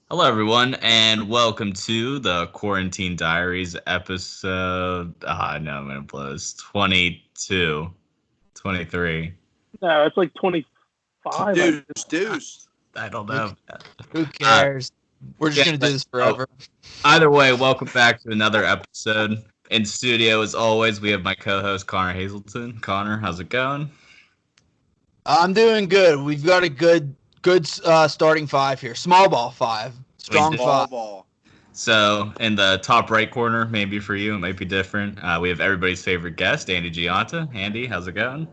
Hello, everyone, and welcome to the Quarantine Diaries episode. No, I'm going to blow this. 22, 23. No, it's like 25. Deuce. I don't know. Who cares? We're just gonna do this forever. Either way, welcome back to another episode. In studio, as always, we have my co-host Connor Hazelton. Connor, how's it going? I'm doing good. We've got a good starting five here. Small ball five. Strong five. Ball. So, in the top right corner, maybe for you, it might be different. We have everybody's favorite guest, Andy Gianta. Andy, how's it going?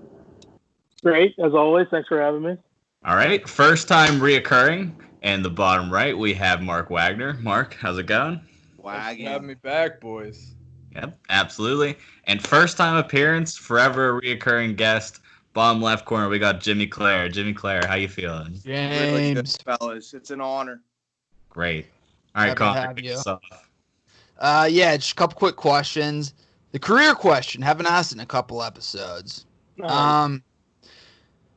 Great, as always. Thanks for having me. All right, first time reoccurring. And the bottom right, we have Mark Wagner. Mark, how's it going? Thanks for having me back, boys. Yep, absolutely. And first time appearance, forever reoccurring guest, bottom left corner, we got Jimmy Clare. Jimmy Clare, how you feeling? Really good, James. fellas. It's an honor. Great. All right, Happy to Connor, have kick you. us off. Just a couple quick questions. The career question, haven't asked it in a couple episodes.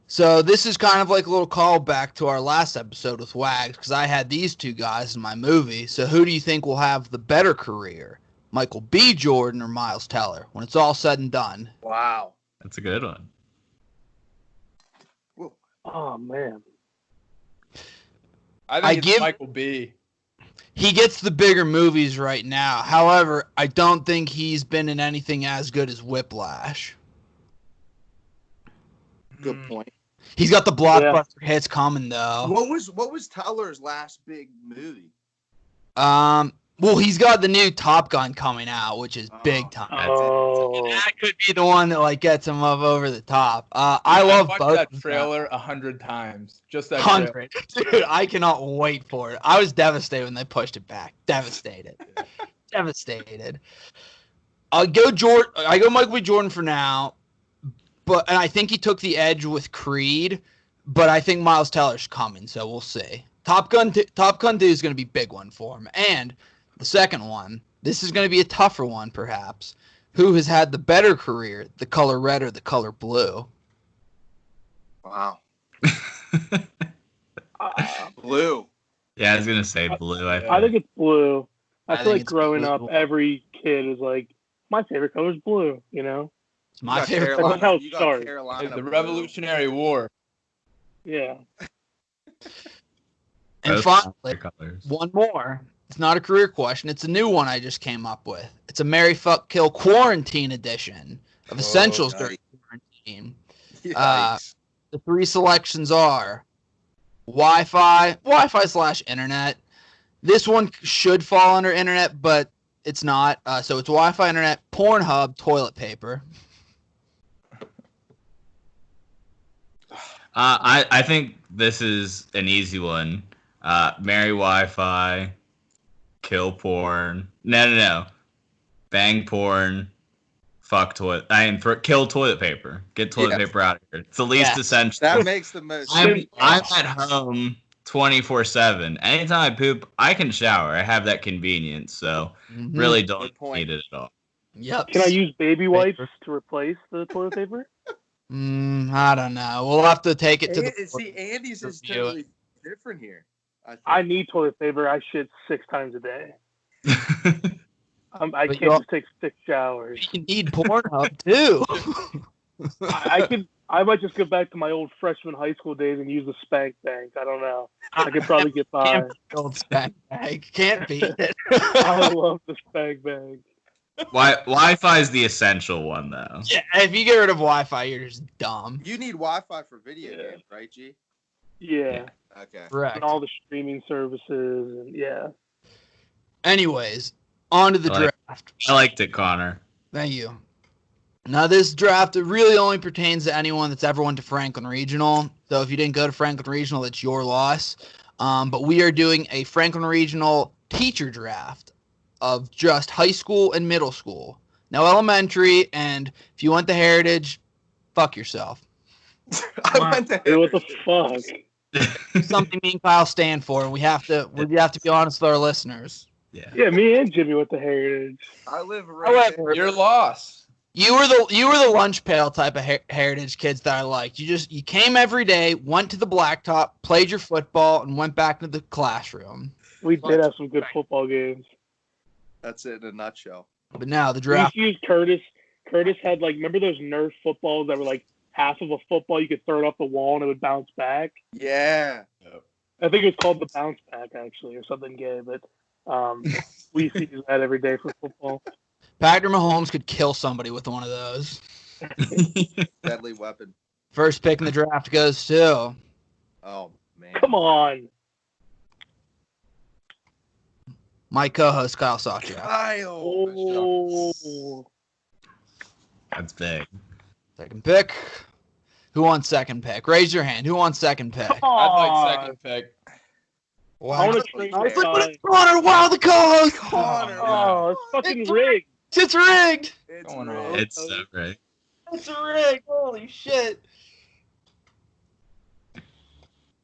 So this is kind of like a little callback to our last episode with Wags, because I had these two guys in my movie. So who do you think will have the better career? Michael B. Jordan or Miles Teller when it's all said and done? Wow. That's a good one. Oh, man. I think it's Michael B. He gets the bigger movies right now. However, I don't think he's been in anything as good as Whiplash. Good point. He's got the blockbuster hits coming though. What was Teller's last big movie? Well, he's got the new Top Gun coming out, which is big time. Oh, That could be the one that get him up over the top. I love watched both. that trailer 100 times. Just that 100, dude. I cannot wait for it. I was devastated when they pushed it back. Devastated. Devastated. I go Michael B. Jordan for now, and I think he took the edge with Creed, but I think Miles Teller's coming, so we'll see. Top Gun 2 is going to be a big one for him. And the second one, this is going to be a tougher one, perhaps. Who has had the better career, the color red or the color blue? Wow. Blue. Yeah, I was going to say blue. I think it's blue. I feel think like it's growing blue. up, every kid is like, my favorite color is blue, you know? It's my You got favorite Carolina- That's how it you got started. Carolina the blue. Revolutionary War. Yeah. And Both finally, colors. one more. It's not a career question. It's a new one I just came up with. It's a Marry, Fuck, Kill quarantine edition of Essentials during quarantine. Yikes. The three selections are Wi-Fi/internet. This one should fall under internet, but it's not. So it's Wi-Fi, internet, Pornhub, toilet paper. I think this is an easy one. Marry Wi-Fi, kill porn. No. Bang porn, fuck toilet. Kill toilet paper. Get toilet paper out of here. It's the least essential. That makes the most I'm sense. at home 24/7. Anytime I poop, I can shower. I have that convenience, so really don't Good point. need it at all. Yep. Can I use baby wipes to replace the toilet paper? I don't know. We'll have to take it to the. See, Andy's is review it. totally different here. I need toilet paper. I shit 6 times a day. I But can't just take 6 showers. You need Pornhub too. I might just go back to my old freshman high school days and use the spank bank. I don't know. I could probably get by. Can't beat the old spank bag. Can't beat it. I love the spank bank. Wi-Fi is the essential one, though. Yeah, if you get rid of Wi-Fi, you're just dumb. You need Wi-Fi for video Yeah. games, right, G? Yeah. Okay. Correct. And all the streaming services and yeah. Anyways, on to the draft. I liked it, Connor. Thank you. Now, this draft, it really only pertains to anyone that's ever went to Franklin Regional. So if you didn't go to Franklin Regional, it's your loss. But we are doing a Franklin Regional teacher draft of just high school and middle school. No elementary, and if you went to Heritage, fuck yourself. I went to Dude, what the fuck? Something me and Kyle stand for, and we have to be honest with our listeners. Yeah, me and Jimmy went to Heritage. I live right However, Your loss. You were the lunch pail type of heritage kids that I liked. You came every day, went to the blacktop, played your football, and went back to the classroom. We did have some good football games. That's it in a nutshell. But now the We draft. used to use Curtis. Curtis had remember those Nerf footballs that were half of a football? You could throw it off the wall and it would bounce back. Yeah. I think it was called the bounce back actually, or something gay. But we used to use that every day for football. Patrick Mahomes could kill somebody with one of those. Deadly weapon. First pick in the draft goes to Oh man. Come on. my co-host Kyle Sawchuk. Kyle. Oh. That's big. Second pick. Who wants second pick? Raise your hand. Who wants second pick? Come I'd on. like second pick. I want to trade I was my like, guy. Connor, wow, the co-host. Connor. Oh, it's fucking It's rigged. It's rigged. It's Going on. rigged. It's so right. It's rigged. Holy shit.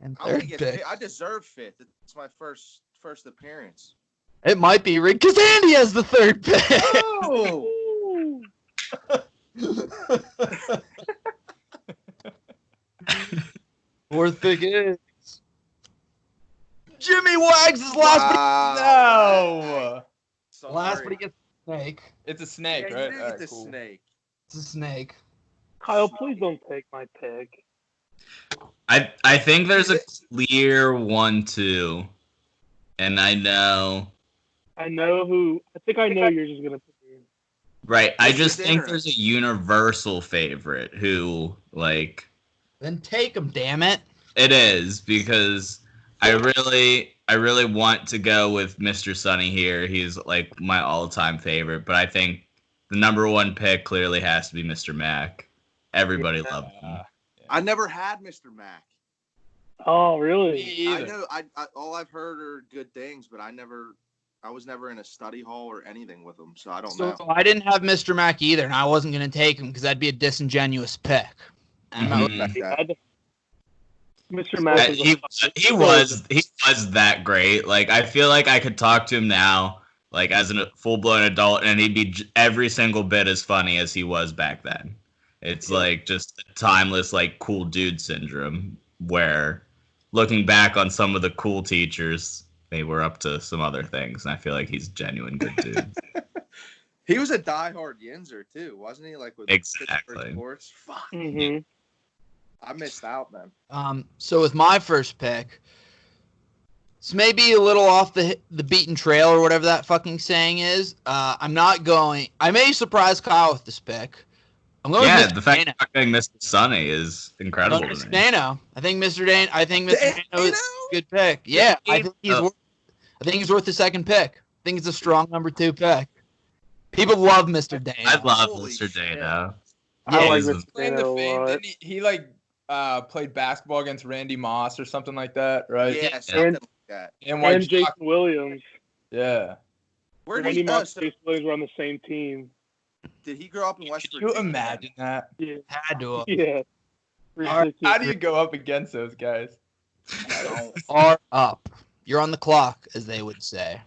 And I'm gonna third get pick. fifth. I deserve fifth. It's my first appearance. It might be rigged because Andy has the third pick. Oh. Ooh. Fourth pick is Jimmy Wags is last, No. Sorry. but last, but he gets the snake. It's a snake, Yeah, right? you did get Alright, the cool. snake. It's a snake. Kyle, please don't take my pick. I think there's a clear 1-2, and I know. I know who. I think I know yours is gonna pick. Right, I Mr. just think Dinner. there's a universal favorite who, like, Then take him, damn it. it is because I really want to go with Mr. Sunny here. He's like my all-time favorite, but I think the number one pick clearly has to be Mr. Mack. Everybody loved him. I never had Mr. Mac. Oh, Me really? either. I know. I all I've heard are good things, but I was never in a study hall or anything with him, so I don't So know. I didn't have Mr. Mack either, and I wasn't going to take him because that'd be a disingenuous pick. And I was Mhm. Respect that. Mr. Mack is He was that great. Like I feel like I could talk to him now, like as a full-blown adult, and he'd be every single bit as funny as he was back then. It's like just a timeless, like cool dude syndrome, where looking back on some of the cool teachers, they were up to some other things, and I feel like he's a genuine good dude. He was a diehard Yinzer too, wasn't he? Like with Exactly. Pittsburgh sports. Fuck. hmm I missed out, man. So with my first pick, it's maybe a little off the beaten trail or whatever that fucking saying is. I'm not going. I may surprise Kyle with this pick. I'm going Yeah, with the Mr. fact Dano. that you're getting Mr. Sunny is I'm incredible going to Mr. me. Dano. I think Mr. Dano is a good pick. Yeah, I think he's Oh. worth. I think he's worth the second pick. I think it's a strong number 2 pick. People love Mr. Dano. I love Holy Mr. shit. Dano. I like He's Mr. Claim to Dano a fame, lot. didn't he like played basketball against Randy Moss or something like that, right? Yeah, something like that. And White And Jason Sox- Williams. yeah. Where did Randy he? Moss So and Jason Williams were on the same team. did he grow up in West Could Virginia? you imagine that? Yeah. Had to have. Yeah. How do you go up against those guys? I don't. Are up. You're on the clock, as they would say.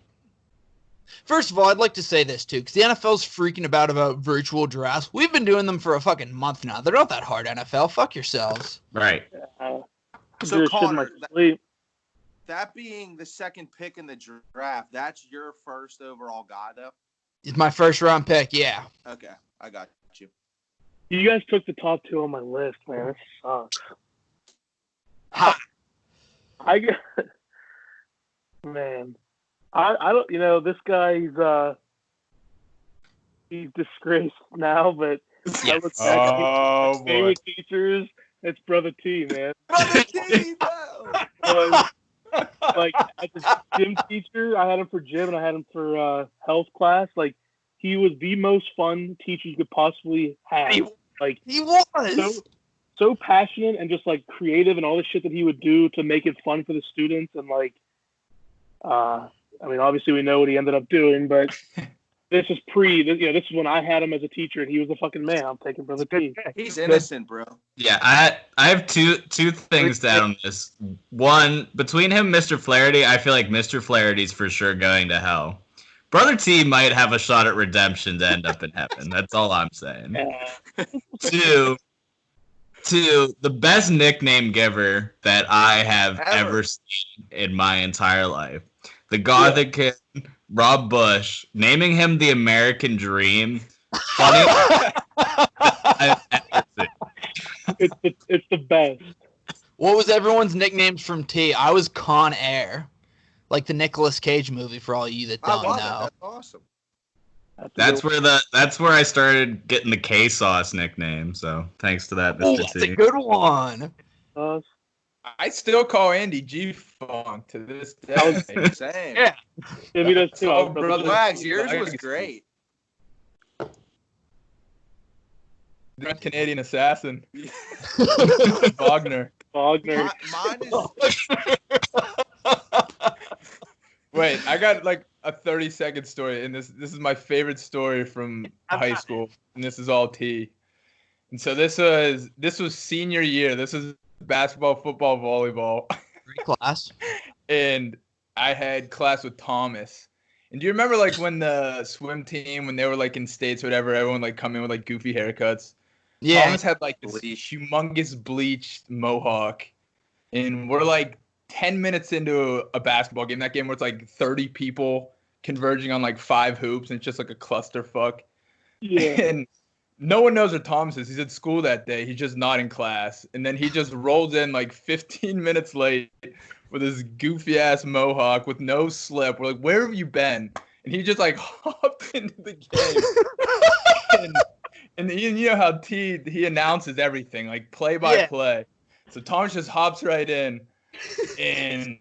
First of all, I'd like to say this too, because the NFL's freaking about virtual drafts. We've been doing them for a fucking month now. They're not that hard, NFL. Fuck yourselves. right. So, You're shitting my Connor, sleep. That being the second pick in the draft, that's your first overall guy, though. It's my first round pick, yeah. Okay, I got you. You guys took the top 2 on my list, man. That sucks. Ha. I got, man. I don't. This guy. He's disgraced now, but I look back at his Oh boy. favorite teachers. It's Brother T, man. Like as a gym teacher, I had him for gym and I had him for health class. Like he was the most fun teacher you could possibly have. Like He was. so passionate and just like creative and all the shit that he would do to make it fun for the students. And like, I mean, obviously we know what he ended up doing, but this is this is when I had him as a teacher and he was a fucking man. I'm taking Brother T. He's innocent, bro. Yeah, I have two things to add on this. One, between him and Mr. Flaherty, I feel like Mr. Flaherty's for sure going to hell. Brother T might have a shot at redemption to end up in heaven. That's all I'm saying. Two, the best nickname giver that I have ever seen in my entire life. the Gothic Kid, Rob Bush, naming him the American Dream. Funny. I've ever seen. It's the best. What was everyone's nicknames from T? I was Con Air, like the Nicolas Cage movie. For all you that I don't love know, it. That's awesome. That's where I started getting the K Sauce nickname. So thanks to that, oh, Mr. that's T. a good one. I still call Andy G-Funk to this day. Same. Yeah. Jimmy does too. Oh, brother. Wags, yours was great. The Canadian assassin. Wagner. Wagner. Mine is Wait, I got like a 30-second story, and this is my favorite story from high school, and this is all T. And so this was senior year. This is basketball, football, volleyball. Great class. And I had class with Thomas. And do you remember like when the swim team, when they were like in states or whatever, everyone like come in with like goofy haircuts? Yeah. Thomas had like this humongous bleached mohawk. And we're like 10 minutes into a basketball game. That game where it's like 30 people converging on like 5 hoops, and it's just like a clusterfuck. Yeah. And no one knows where Thomas is. He's at school that day. He's just not in class. And then he just rolls in like 15 minutes late with his goofy ass mohawk with no slip. We're like, where have you been? And he just like hopped into the game. and you know how he announces everything, like play by play. So Thomas just hops right in, and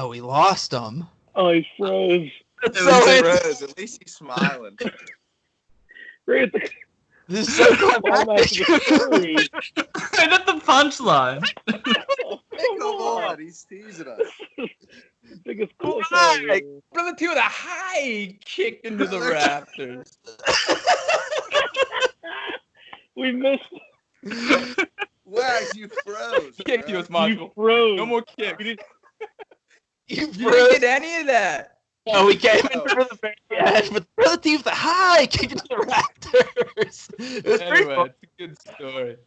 we lost him. Oh, he froze. At least he's smiling. Right at the This is so climax of the story. Right at the punchline. Come on, he's teasing us. Biggest call. Brother T with a high kick into the rafters. We missed. Wags, you froze. Kicked you, bro. responsible. You froze. No more kicks. You You You didn't get any of that. No, we came in for the very end, but Brother T with the high kick into the rafters. It was pretty Anyway, fun. it's a good story.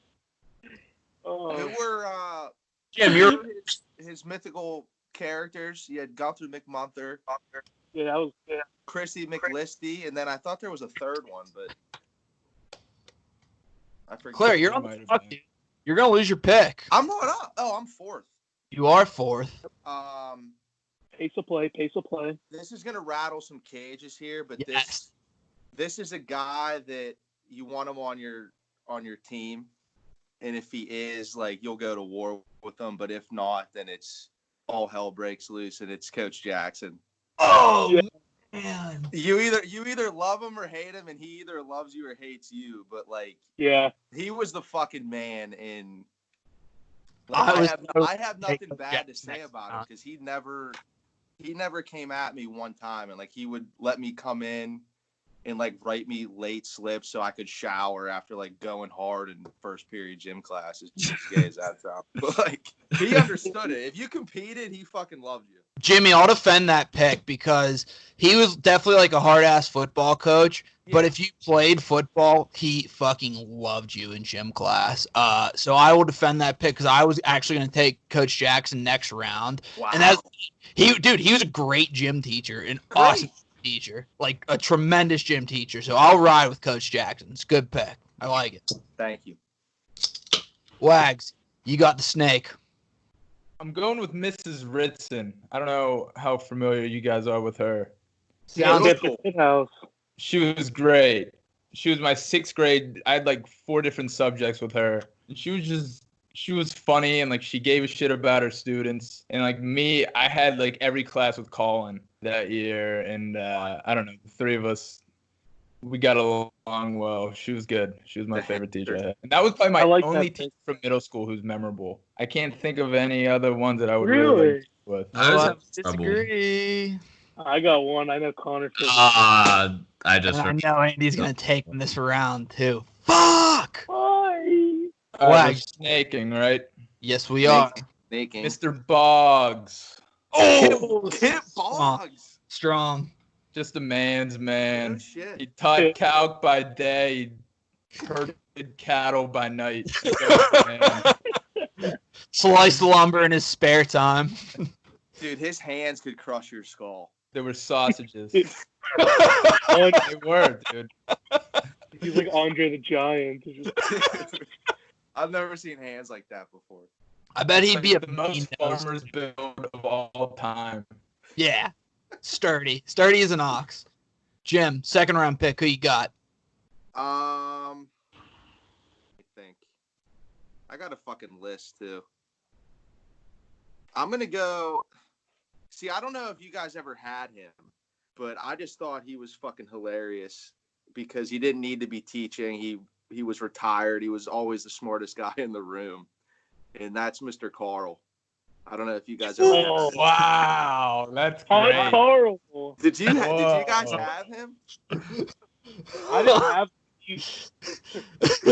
Who were Jim, you're his mythical characters? You had Gunther McMunther, Yeah, that was. Yeah. Chrissy McListy, and then I thought there was a third one, but I forget. Claire, you're on Might the have fuck, been. dude. You're gonna lose your pick. I'm not up. Oh, I'm fourth. You are fourth. Pace of play. This is gonna rattle some cages here, but Yes. this is a guy that you want him on your team, and if he is, like, you'll go to war with him. But if not, then it's all hell breaks loose, and it's Coach Jackson. Oh Yeah. man. You either love him or hate him, and he either loves you or hates you. But like, Yeah. he was the fucking man. In I I have nothing Coach bad to Jackson say next about him time. because he never came at me one time, and like he would let me come in and like write me late slips so I could shower after like going hard in first period gym classes. As gay as that sounds, but like he understood it. If you competed, he fucking loved you. Jimmy, I'll defend that pick because he was definitely like a hard ass football coach. But Yeah. if you played football, he fucking loved you in gym class. So I will defend that pick because I was actually going to take Coach Jackson next round. Wow. And he was a great gym teacher, an awesome teacher, like a tremendous gym teacher. So I'll ride with Coach Jackson. It's a good pick. I like it. Thank you. Wags, you got the snake. I'm going with Mrs. Ritson. I don't know how familiar you guys are with her. Sounds Get cool. the pit house. She was great. She was my 6th grade. I had like 4 different subjects with her. And she was funny, and like she gave a shit about her students. And like me, I had like every class with Colin that year. And I don't know, the 3 of us, we got along well. She was good. She was my favorite teacher I had. And that was probably my I like only that teacher from middle school who's memorable. I can't think of any other ones that I would really Really? with. I was Oh, having trouble. disagree. I got one. I know Connor. I And just I know Andy's going to take him this round, too. Fuck! Bye. We're Wags. snaking, right? Yes, we are. Snaking. Mr. Boggs. Oh, Hit Boggs. strong. Just a man's No man. shit. He taught calc by day, he herded cattle by night. Slice lumber in his spare time. Dude, his hands could crush your skull. There were sausages. Oh, They were, dude. he's like Andre the Giant. It's just- I've never seen hands like that before. I bet he'd be a the most farmer's build of all time. Yeah. Sturdy as an ox. Jim, second round pick. Who you got? I think I got a fucking list too. I'm gonna go. See, I don't know if you guys ever had him, but I just thought he was fucking hilarious because he didn't need to be teaching. He was retired. He was always the smartest guy in the room, and that's Mr. Carl. I don't know if you guys ever. Oh, Wow, that's oh, great. it's horrible. Did you Whoa. guys have him? I didn't have.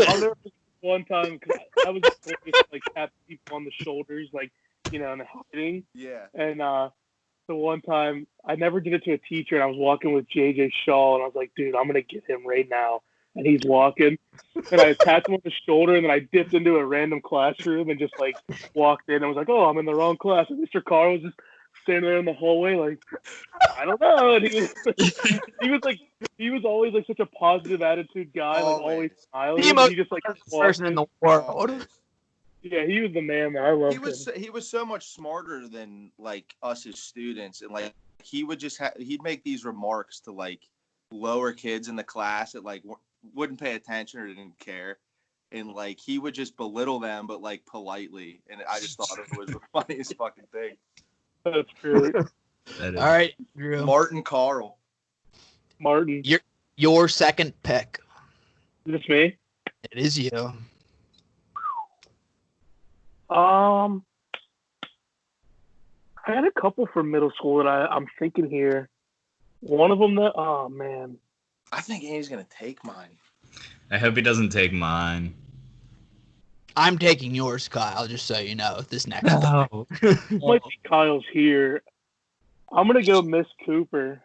I'll never forget one time because I was the like tap people on the shoulders, like and hiding. Yeah. And the one time I never did it to a teacher, and I was walking with JJ Shaw, and I was like, dude, I'm gonna get him right now. And he's walking, and I tapped him on the shoulder, and then I dipped into a random classroom and just like walked in. I was like, oh, I'm in the wrong class. And Mr. Carr was just standing there in the hallway, like, I don't know. And he was always like such a positive attitude guy, like always smiling. The most He just like person in the world. Yeah, he was the man, man. I love him. He was so much smarter than like us as students, and like he would just he'd make these remarks to like lower kids in the class that like wouldn't pay attention or didn't care, and like he would just belittle them, but like politely, and I just thought it was the funniest fucking thing. That's great. All right, Drew. Martin Carl. Martin. Your second pick. Is this me? It is you. I had a couple for middle school that I'm thinking here. One of them that, oh man. I think Andy's gonna take mine. I hope he doesn't take mine. I'm taking yours, Kyle, just so you know, this next No. Might be Kyle's here. I'm gonna go Miss Cooper.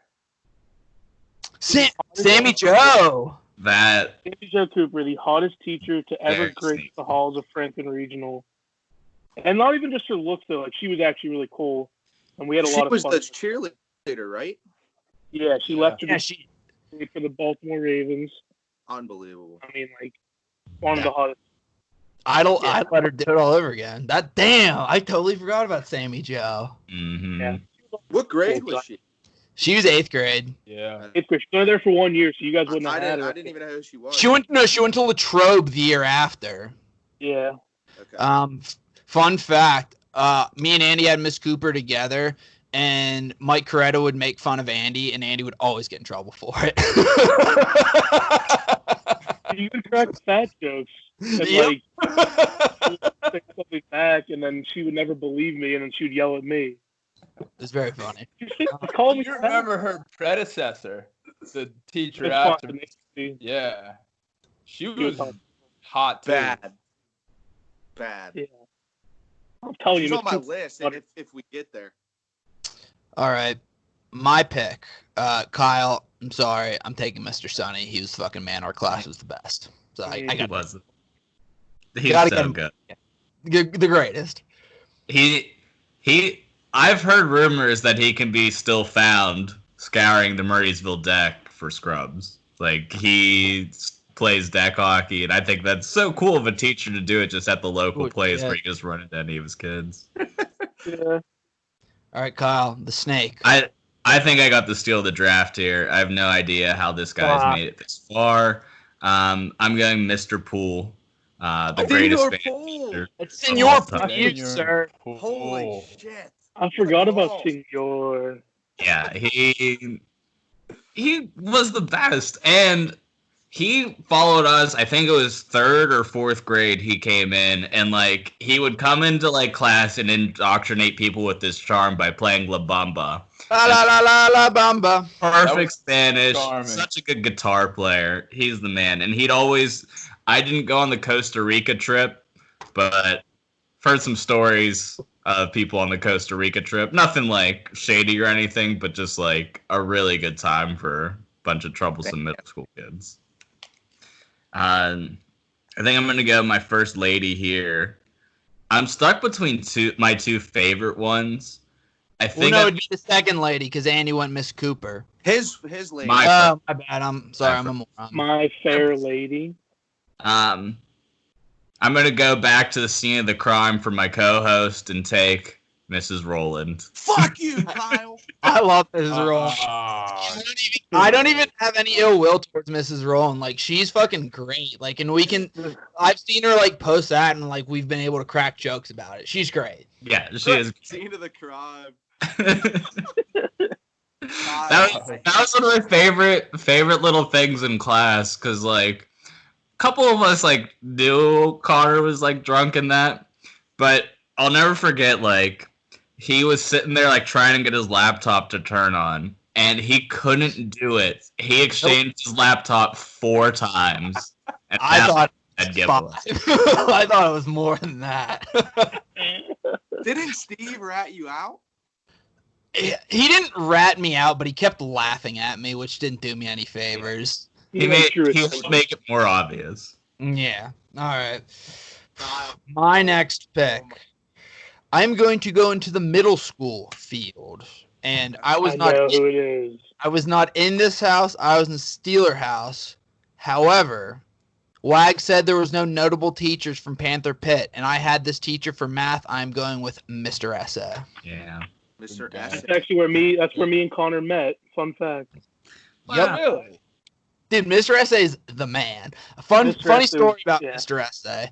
Sammy Joe. That Sammy Jo Cooper, the hottest teacher to ever Very grace sneaky. the halls of Franklin Regional. And not even just her looks though, like she was actually really cool. And we had a She lot of was fun. the cheerleader, right? Yeah, she left Yeah, for the Baltimore Ravens. Unbelievable. I mean, like one of the hottest. I'd let her do it all over again. I totally forgot about Sammy Joe. mm-hmm. Yeah. What grade was she? She was 8th grade. Yeah. It's good. She was there for 1 year, so you guys wouldn't have had her. I didn't even know who she was. She went to Latrobe the year after. Yeah. Okay. Fun fact, me and Andy had Miss Cooper together, and Mike Coretta would make fun of Andy, and Andy would always get in trouble for it. She even cracked fat jokes. And Yep. like say something back, and then she would never believe me, and then she would yell at me. It's very funny. Call me You fat. remember her predecessor, the teacher It's after. fun. Yeah. She She was was hot too. Bad. Yeah. I'm telling She's you, on my Miss Cooper- list, and if we get there. All right, my pick, Kyle. I'm sorry, I'm taking Mr. Sonny. He was the fucking man. Our class was the best. So I He got wasn't. He's Gotta so get him. good. the greatest. I've heard rumors that he can be still found scouring the Murraysville deck for scrubs. Like, he plays deck hockey, and I think that's so cool of a teacher to do it just at the local Oh, place yeah. where he just run into any of his kids. Yeah. All right, Kyle, the snake. I think I got the steal of the draft here. I have no idea how this guy's Wow. made it this far. I'm going Mr. Poole, the greatest Senor fan Poole. feature. It's of Senor all time. Poole, sir. Holy shit. I forgot about Oh. Senor. Yeah, he was the best, and he followed us. I think it was 3rd or 4th grade. He came in, and like he would come into like class and indoctrinate people with his charm by playing La Bamba. La la la la la bamba. Perfect was Spanish, charming. such a good guitar player. He's the man, and he'd always. I didn't go on the Costa Rica trip, but I've heard some stories of people on the Costa Rica trip. Nothing like shady or anything, but just like a really good time for a bunch of troublesome middle school kids. I think I'm gonna go my first lady here, I'm stuck between my two favorite ones. I Well, think no, it'd be the second lady because Andy went Miss Cooper. His lady. My Oh, my bad. I'm sorry. I'm a moron. My Fair Lady. I'm gonna go back to the scene of the crime for my co-host and take Mrs. Rowland. Fuck you, Kyle. I love Mrs. Rowland. Ah. I don't even have any ill will towards Mrs. Rowland. Like, she's fucking great. Like, and I've seen her like post that, and like we've been able to crack jokes about it. She's great. Yeah, she is. Scene of the crime. that was one of my favorite little things in class because like a couple of us like knew Connor was like drunk in that, but I'll never forget like he was sitting there like trying to get his laptop to turn on and he couldn't do it. He exchanged his laptop 4 times. And I thought I'd give 5. up. I thought it was more than that. Didn't Steve rat you out? He didn't rat me out, but he kept laughing at me, which didn't do me any favors. He would make it more obvious. Yeah. All right. My next pick. I'm going to go into the middle school field, and I I know who it is. I was not in this house. I was in the Steeler house. However, Wag said there was no notable teachers from Panther Pit, and I had this teacher for math. I'm going with Mr. Essa. Yeah. Mr. That's S. That's actually where me and Connor met. Fun fact. Yep. Really? Dude, Mr. Essay is the man. Funny Essay, story about yeah. Mr. Essay.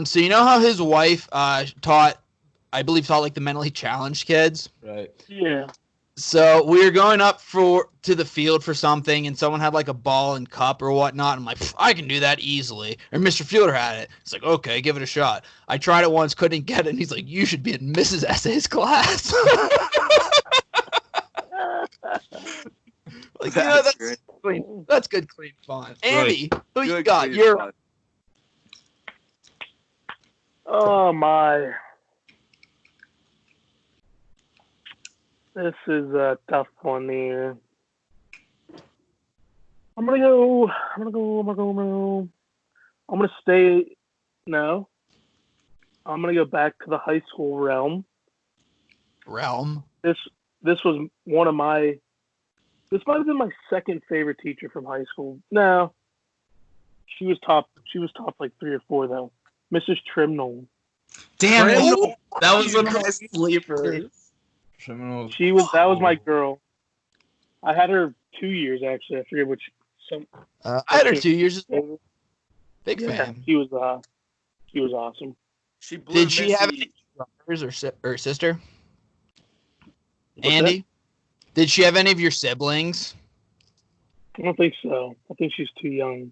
So you know how his wife taught like the mentally challenged kids? Right. Yeah. So we were going up to the field for something, and someone had like a ball and cup or whatnot. I'm like, I can do that easily. And Mr. Fielder had it. It's like, okay, give it a shot. I tried it once, couldn't get it. And he's like, you should be in Mrs. Essay's class. Like, That's great. clean. That's good, clean fun. Andy, who you Good got? clean You're fun. Oh my. This is a tough one here. I'm gonna stay. No. I'm gonna go back to the high school realm. This was one of my. This might have been my second favorite teacher from high school. No. She was top like 3 or 4 though. Mrs. Trimnell. Damn it. Trimnell? That was one of my sleepers. Criminals. That was my girl. I had her 2 years actually. I forget which. I had her 2 years as well. Big Yeah, fan. she was awesome. She blew Did she have Missy- any brothers or sister? What's Andy? Did she have any of your siblings? I don't think so. I think she's too young.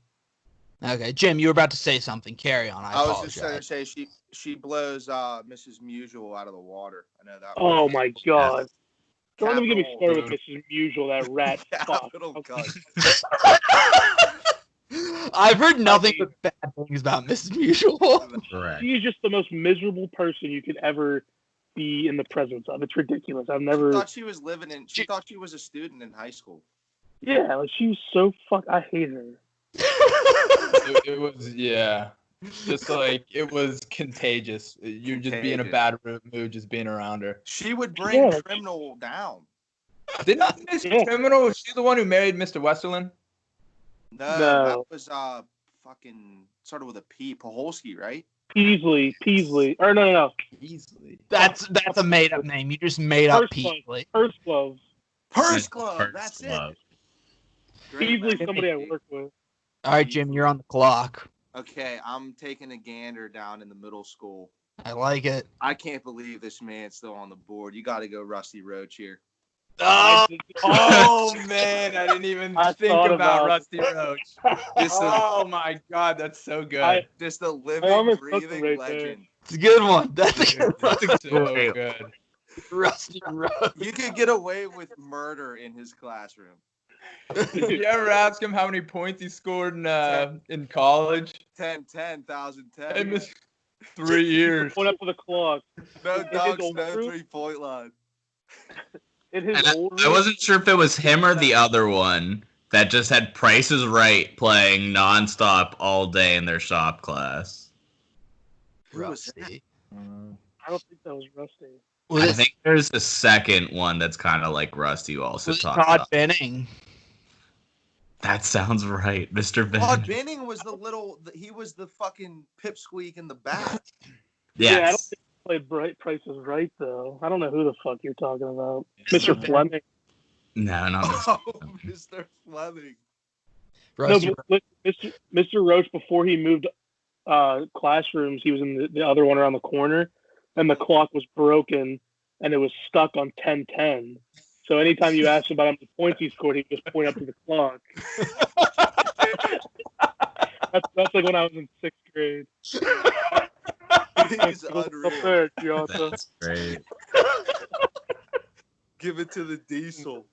Okay, Jim, you were about to say something. Carry on. I was just going to apologize. say she blows Mrs. Musial out of the water. I know that. Oh one. my god. Don't even get me started with Capital. Mrs. Usual, that rat fuck. Capital gun. I've heard nothing but bad things about Mrs. Mutual. Correct. She is just the most miserable person you could ever be in the presence of. It's ridiculous. I've never. Thought she was living in. She thought she was a student in high school. Yeah, like she was so I hate her. It was, yeah. Just like, it was contagious. You'd just be in a bad mood just being around her. She would bring Yeah. criminal down. Didn't Miss Yeah. Criminal, was she the one who married Mr. Westerland? No, No. that was fucking started with a P. Paholski, right? Peasley. Or no. Easily. That's a made up name. You just made up First Peasley. Purse gloves. Purse Club. First That's love. it. Great Peasley, memory. somebody I work with. All right, Jim, you're on the clock. Okay, I'm taking a gander down in the middle school. I like it. I can't believe this man's still on the board. You got to go Rusty Roach here. Oh, Oh, man. I didn't even I think thought about about- Rusty Roach. Oh, my God. That's so good. Just a I living, almost took breathing him right there. legend. it's a good one. That's a good one. That's so good. Rusty Road. You could get away with murder in his classroom. Did you ever ask him how many points he scored in college? 10,010. He missed 3 years. Went up to the clock. No his dunks, old no room? 3-point line. In his And old I room. wasn't sure if it was him or the other one that just had Price is Right playing nonstop all day in their shop class. Who was that? Rusty. I don't think that was Rusty. Was I it, think there's a second one that's kind of like Rusty you also was it talked Todd about. Benning? That sounds right, Mr. Todd Ben. Benning was he was the fucking pipsqueak in the back. Yeah, I don't Yes. think he played Price is Right though. I don't know who the fuck you're talking about. Mr. Mr. Fleming. No, not Oh, Mr. Mr. Fleming. No, Rusty. but Mr. Roach, before he moved classrooms, he was in the other one around the corner, and the clock was broken, and it was stuck on 10:10. So anytime you asked about how many points he scored, he'd just point up to the clock. That's like when I was in 6th grade. He's Up unreal. there, Giotto. That's great. Give it to the diesel.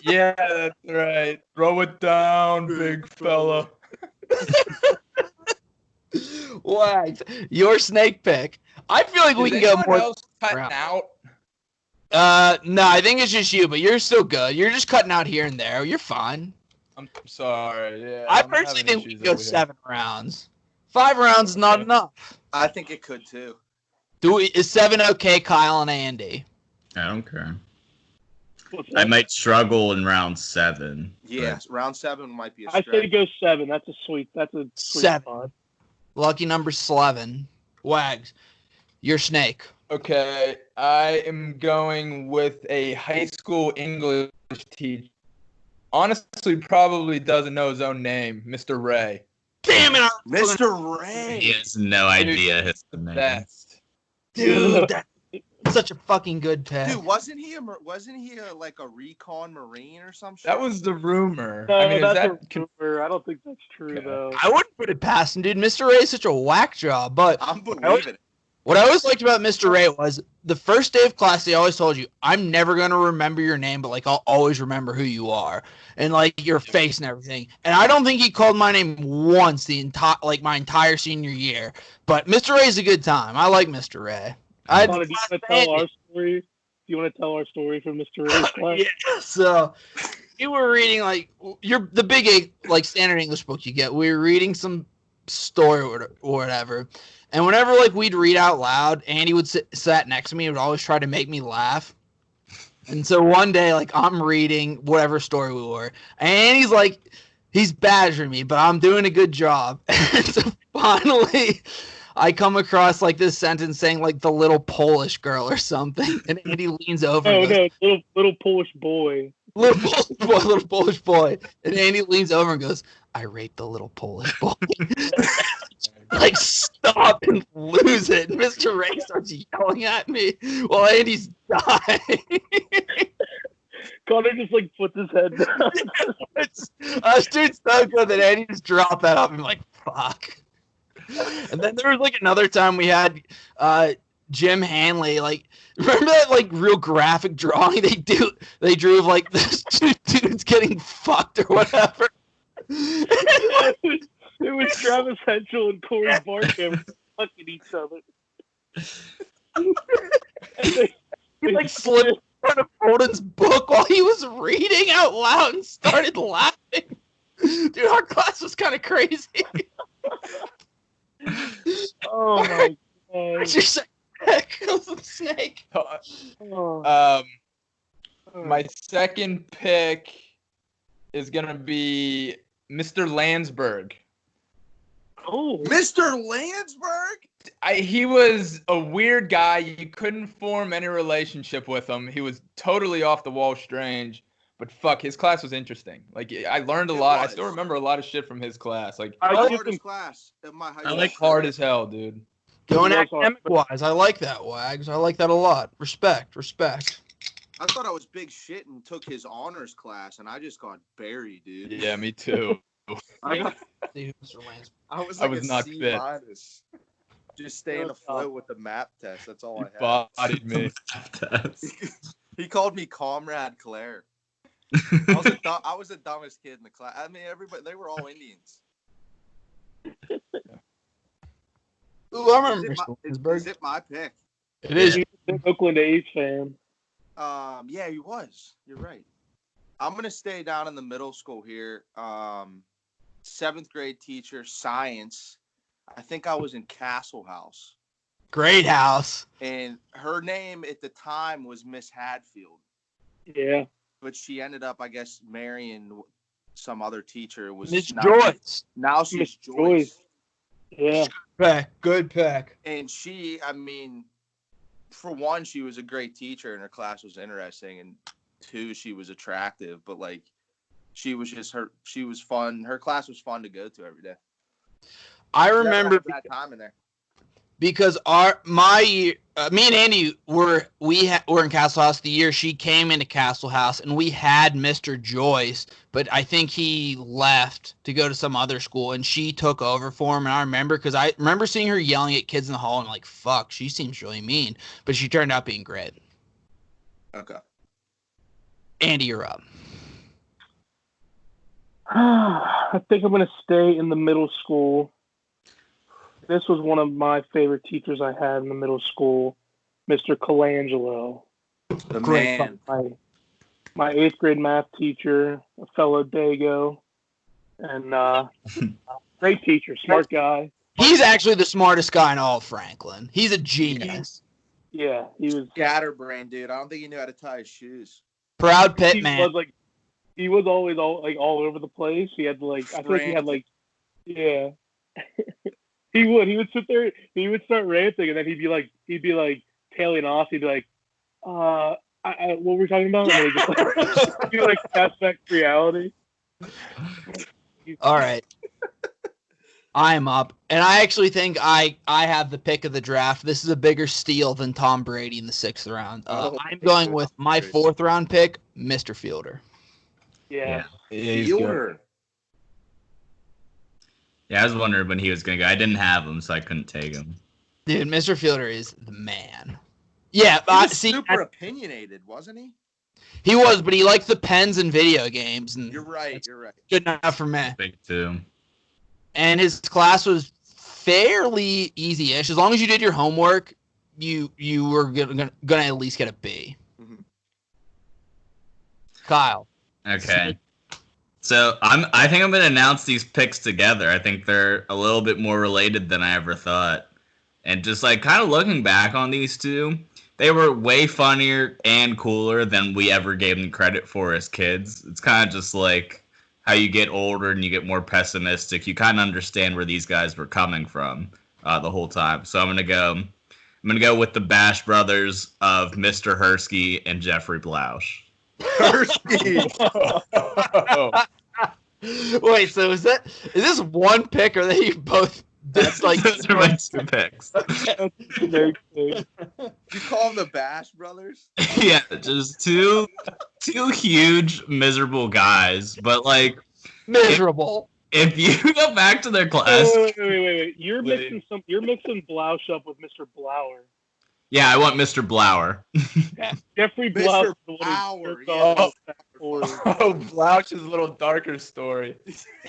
Yeah, that's right. Throw it down, big fella. Wags, your snake pick. I feel like we can go more. else cutting round. out? No, I think it's just you, but you're still good. You're just cutting out here and there. You're fine. I'm sorry. Yeah, I I'm personally having think we issues can go over here. 7 rounds. 5 rounds is not Okay. enough. I think it could too. Is 7 okay, Kyle and Andy? I don't care. What's I that? might struggle in round 7. Yes, round 7 might be a I stretch. say go 7. That's a sweet 7. spot. Lucky number 11. Wags, your snake. Okay, I am going with a high school English teacher. Honestly, probably doesn't know his own name, Mr. Ray. Damn it! Mr. Ray. He has no idea his name. Best. Dude, that's such a fucking good pick. Dude, wasn't he like a recon Marine or some shit? That was the rumor. No, I mean, is that's that a rumor. I don't think that's true Okay. though. I wouldn't put it past him, dude. Mr. Ray is such a whack job, but I'm believing it. what I always liked about Mr. Ray was the first day of class, they always told you, I'm never going to remember your name, but like I'll always remember who you are and like your face and everything. And I don't think he called my name once my entire senior year. But Mr. Ray's a good time. I like Mr. Ray. Connor, do you want to tell our story? Do you want to tell our story from Mr. Ray's class? Yeah. So you were reading the big like standard English book you get. We were reading some story or whatever. And whenever like we'd read out loud, Andy would sat next to me and would always try to make me laugh. And so one day, like I'm reading whatever story we were, and Andy's like, he's badgering me, but I'm doing a good job. And so finally, I come across like this sentence saying like the little Polish girl or something, and Andy leans over. Oh and goes, no, little Polish boy. little Polish boy, and Andy leans over and goes, "I raped the little Polish boy." Like stop and lose it. Mr. Ray starts yelling at me while Andy's dying. Connor just like puts his head down. Dude's so good that Andy just dropped that up and like fuck. And then there was like another time we had Jim Hanley, like remember that like real graphic drawing they drew of like this two dudes getting fucked or whatever. It was Travis Henschel and Corey Barkham fucking each other. And He like slipped in front of Holden's book while he was reading out loud and started laughing. Dude, our class was kind of crazy. Oh my god. What's your second pick? The snake. Oh. My second pick is gonna be Mr. Landsberg. Oh. Mr. Landsberg? He was a weird guy. You couldn't form any relationship with him. He was totally off the wall strange. But fuck, his class was interesting. Like I learned a lot. I still remember a lot of shit from his class. Like I The give hardest him- class at my high I school. like hard as hell, dude. Going He was hard. academic wise, I like that, Wags. I like that a lot. Respect. I thought I was big shit and took his honors class, and I just got buried, dude. Yeah, me too. I got Mr. Lance. I was I like was a not C fit. minus. Just staying afloat with the map test. That's all He I had. bodied me. He called me Comrade Claire. I was the dumbest kid in the class. I mean, everybody, they were all Indians. Ooh, I remember Is Mr. is Landsberg. it my pick? It is. He's an Oakland A's fan. Yeah, he was. You're right. I'm gonna stay down in the middle school here. 7th grade teacher, science. I think I was in Castle House. Great house. And her name at the time was Miss Hadfield. Yeah. But she ended up, I guess, marrying some other teacher. Was Miss not, Joyce. Now she's Miss Joyce. Yeah. Good pick. And she, I mean, for one, she was a great teacher and her class was interesting. And two, she was attractive. But, like, she was fun. Her class was fun to go to every day. I remember that time in there. Because me and Andy were in Castle House the year she came into Castle House, and we had Mr. Joyce, but I think he left to go to some other school, and she took over for him. And I remember seeing her yelling at kids in the hall, and like, fuck, she seems really mean, but she turned out being great. Okay. Andy, you're up. I think I'm gonna stay in the middle school. This was one of my favorite teachers I had in the middle school, Mr. Colangelo. The Great man. My 8th grade math teacher, a fellow Dago, and great teacher, smart guy. He's actually the smartest guy in all of Franklin. He's a genius. Yeah, he was Scatterbrain, dude. I don't think he knew how to tie his shoes. Proud pit he man. he was always all over the place. He had I think he had yeah. He would sit there, he would start ranting, and then he'd be like tailing off. He'd be like, what were we talking about? And he'd just like pass back to reality. All right. I'm up. And I actually think I have the pick of the draft. This is a bigger steal than Tom Brady in the 6th round. I'm going with my 4th round pick, Mr. Fielder. Yeah. Fielder. Yeah, I was wondering when he was going to go. I didn't have him, so I couldn't take him. Dude, Mr. Fielder is the man. Yeah, He was super opinionated, wasn't he? He was, but he liked the pens and video games. And You're right. good enough for me. Big too. And his class was fairly easy-ish. As long as you did your homework, you were gonna at least get a B. Mm-hmm. Kyle. Okay. So I think I'm gonna announce these picks together. I think they're a little bit more related than I ever thought. And just like kind of looking back on these two, they were way funnier and cooler than we ever gave them credit for as kids. It's kind of just like how you get older and you get more pessimistic. You kind of understand where these guys were coming from the whole time. So I'm gonna go with the Bash brothers of Mr. Hersky and Jeffrey Blausch. Hersky. Wait, so is this one pick, or they both? That's like Those are my 2 picks. Very good. You call them the Bash brothers? Yeah, just two huge miserable guys. But like miserable. if you go back to their class, Wait. You're mixing Blausch up with Mr. Blower. yeah, I want Mr. Blower. Jeffrey Mr. Blower. Blower, Oh, Blouch's little darker story.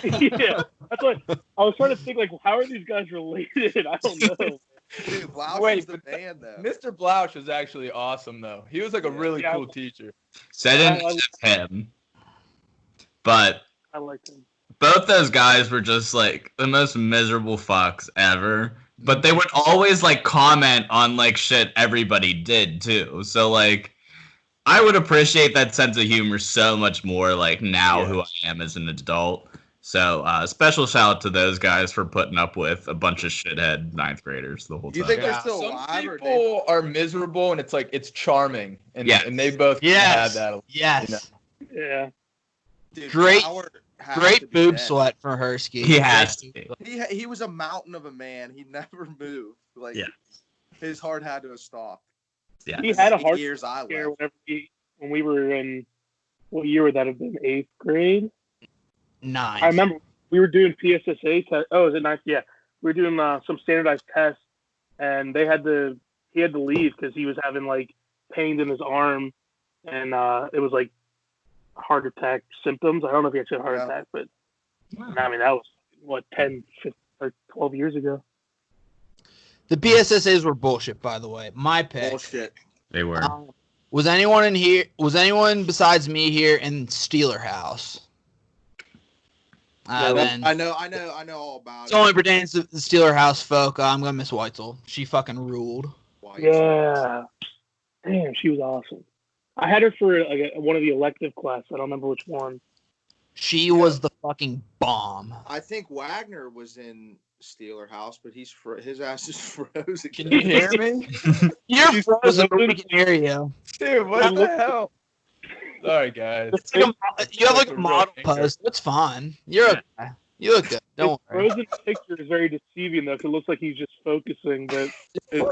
Yeah, that's what I was trying to think. Like, how are these guys related? I don't know. Dude, Blouch Wait, was the but man, though. Mr. Blouch was actually awesome, though. He was like a really cool teacher. So I didn't have him. But I like him. both those guys were just like the most miserable fucks ever. But they would always like comment on like shit everybody did too. So like I would appreciate that sense of humor so much more like now who I am as an adult. So special shout out to those guys for putting up with a bunch of shithead 9th graders the whole time. You think they're still Some alive? people are miserable, and it's like it's charming, and Yes. and they both Yes. had that. Yes. Yeah. Dude, Great- Blower has to Great be boob dead. sweat for Hersky. He has to be. He was a mountain of a man. He never moved. Like Yeah. his heart had to have stopped. Yeah. He had a heart years I scare left. when we were in, what year would that have been? 8th grade? 9. I remember we were doing PSSA test. Oh, was it 9th? Yeah. We were doing some standardized tests, and he had to leave because he was having like pains in his arm, and it was like heart attack symptoms. I don't know if he actually had a heart attack, but I mean, that was what, 10, 15, or 12 years ago. The PSSAs were bullshit, by the way. My pick. Bullshit. They were. Was anyone in here? Was anyone besides me here in Steeler House? Then I know all about it only pertains to the Steeler House folk. I'm gonna miss Weitzel. She fucking ruled. Yeah. Damn, she was awesome. I had her for one of the elective classes. I don't remember which one. She was the fucking bomb. I think Wagner was in Steeler House, but his ass is frozen. Can you hear me? You're frozen, but we can hear you. Dude, what the hell? Sorry, guys. It's like you have like a model post. It's fine. You're okay. You look good. Don't worry. Frozen picture is very deceiving though, 'cause it looks like he's just focusing, but You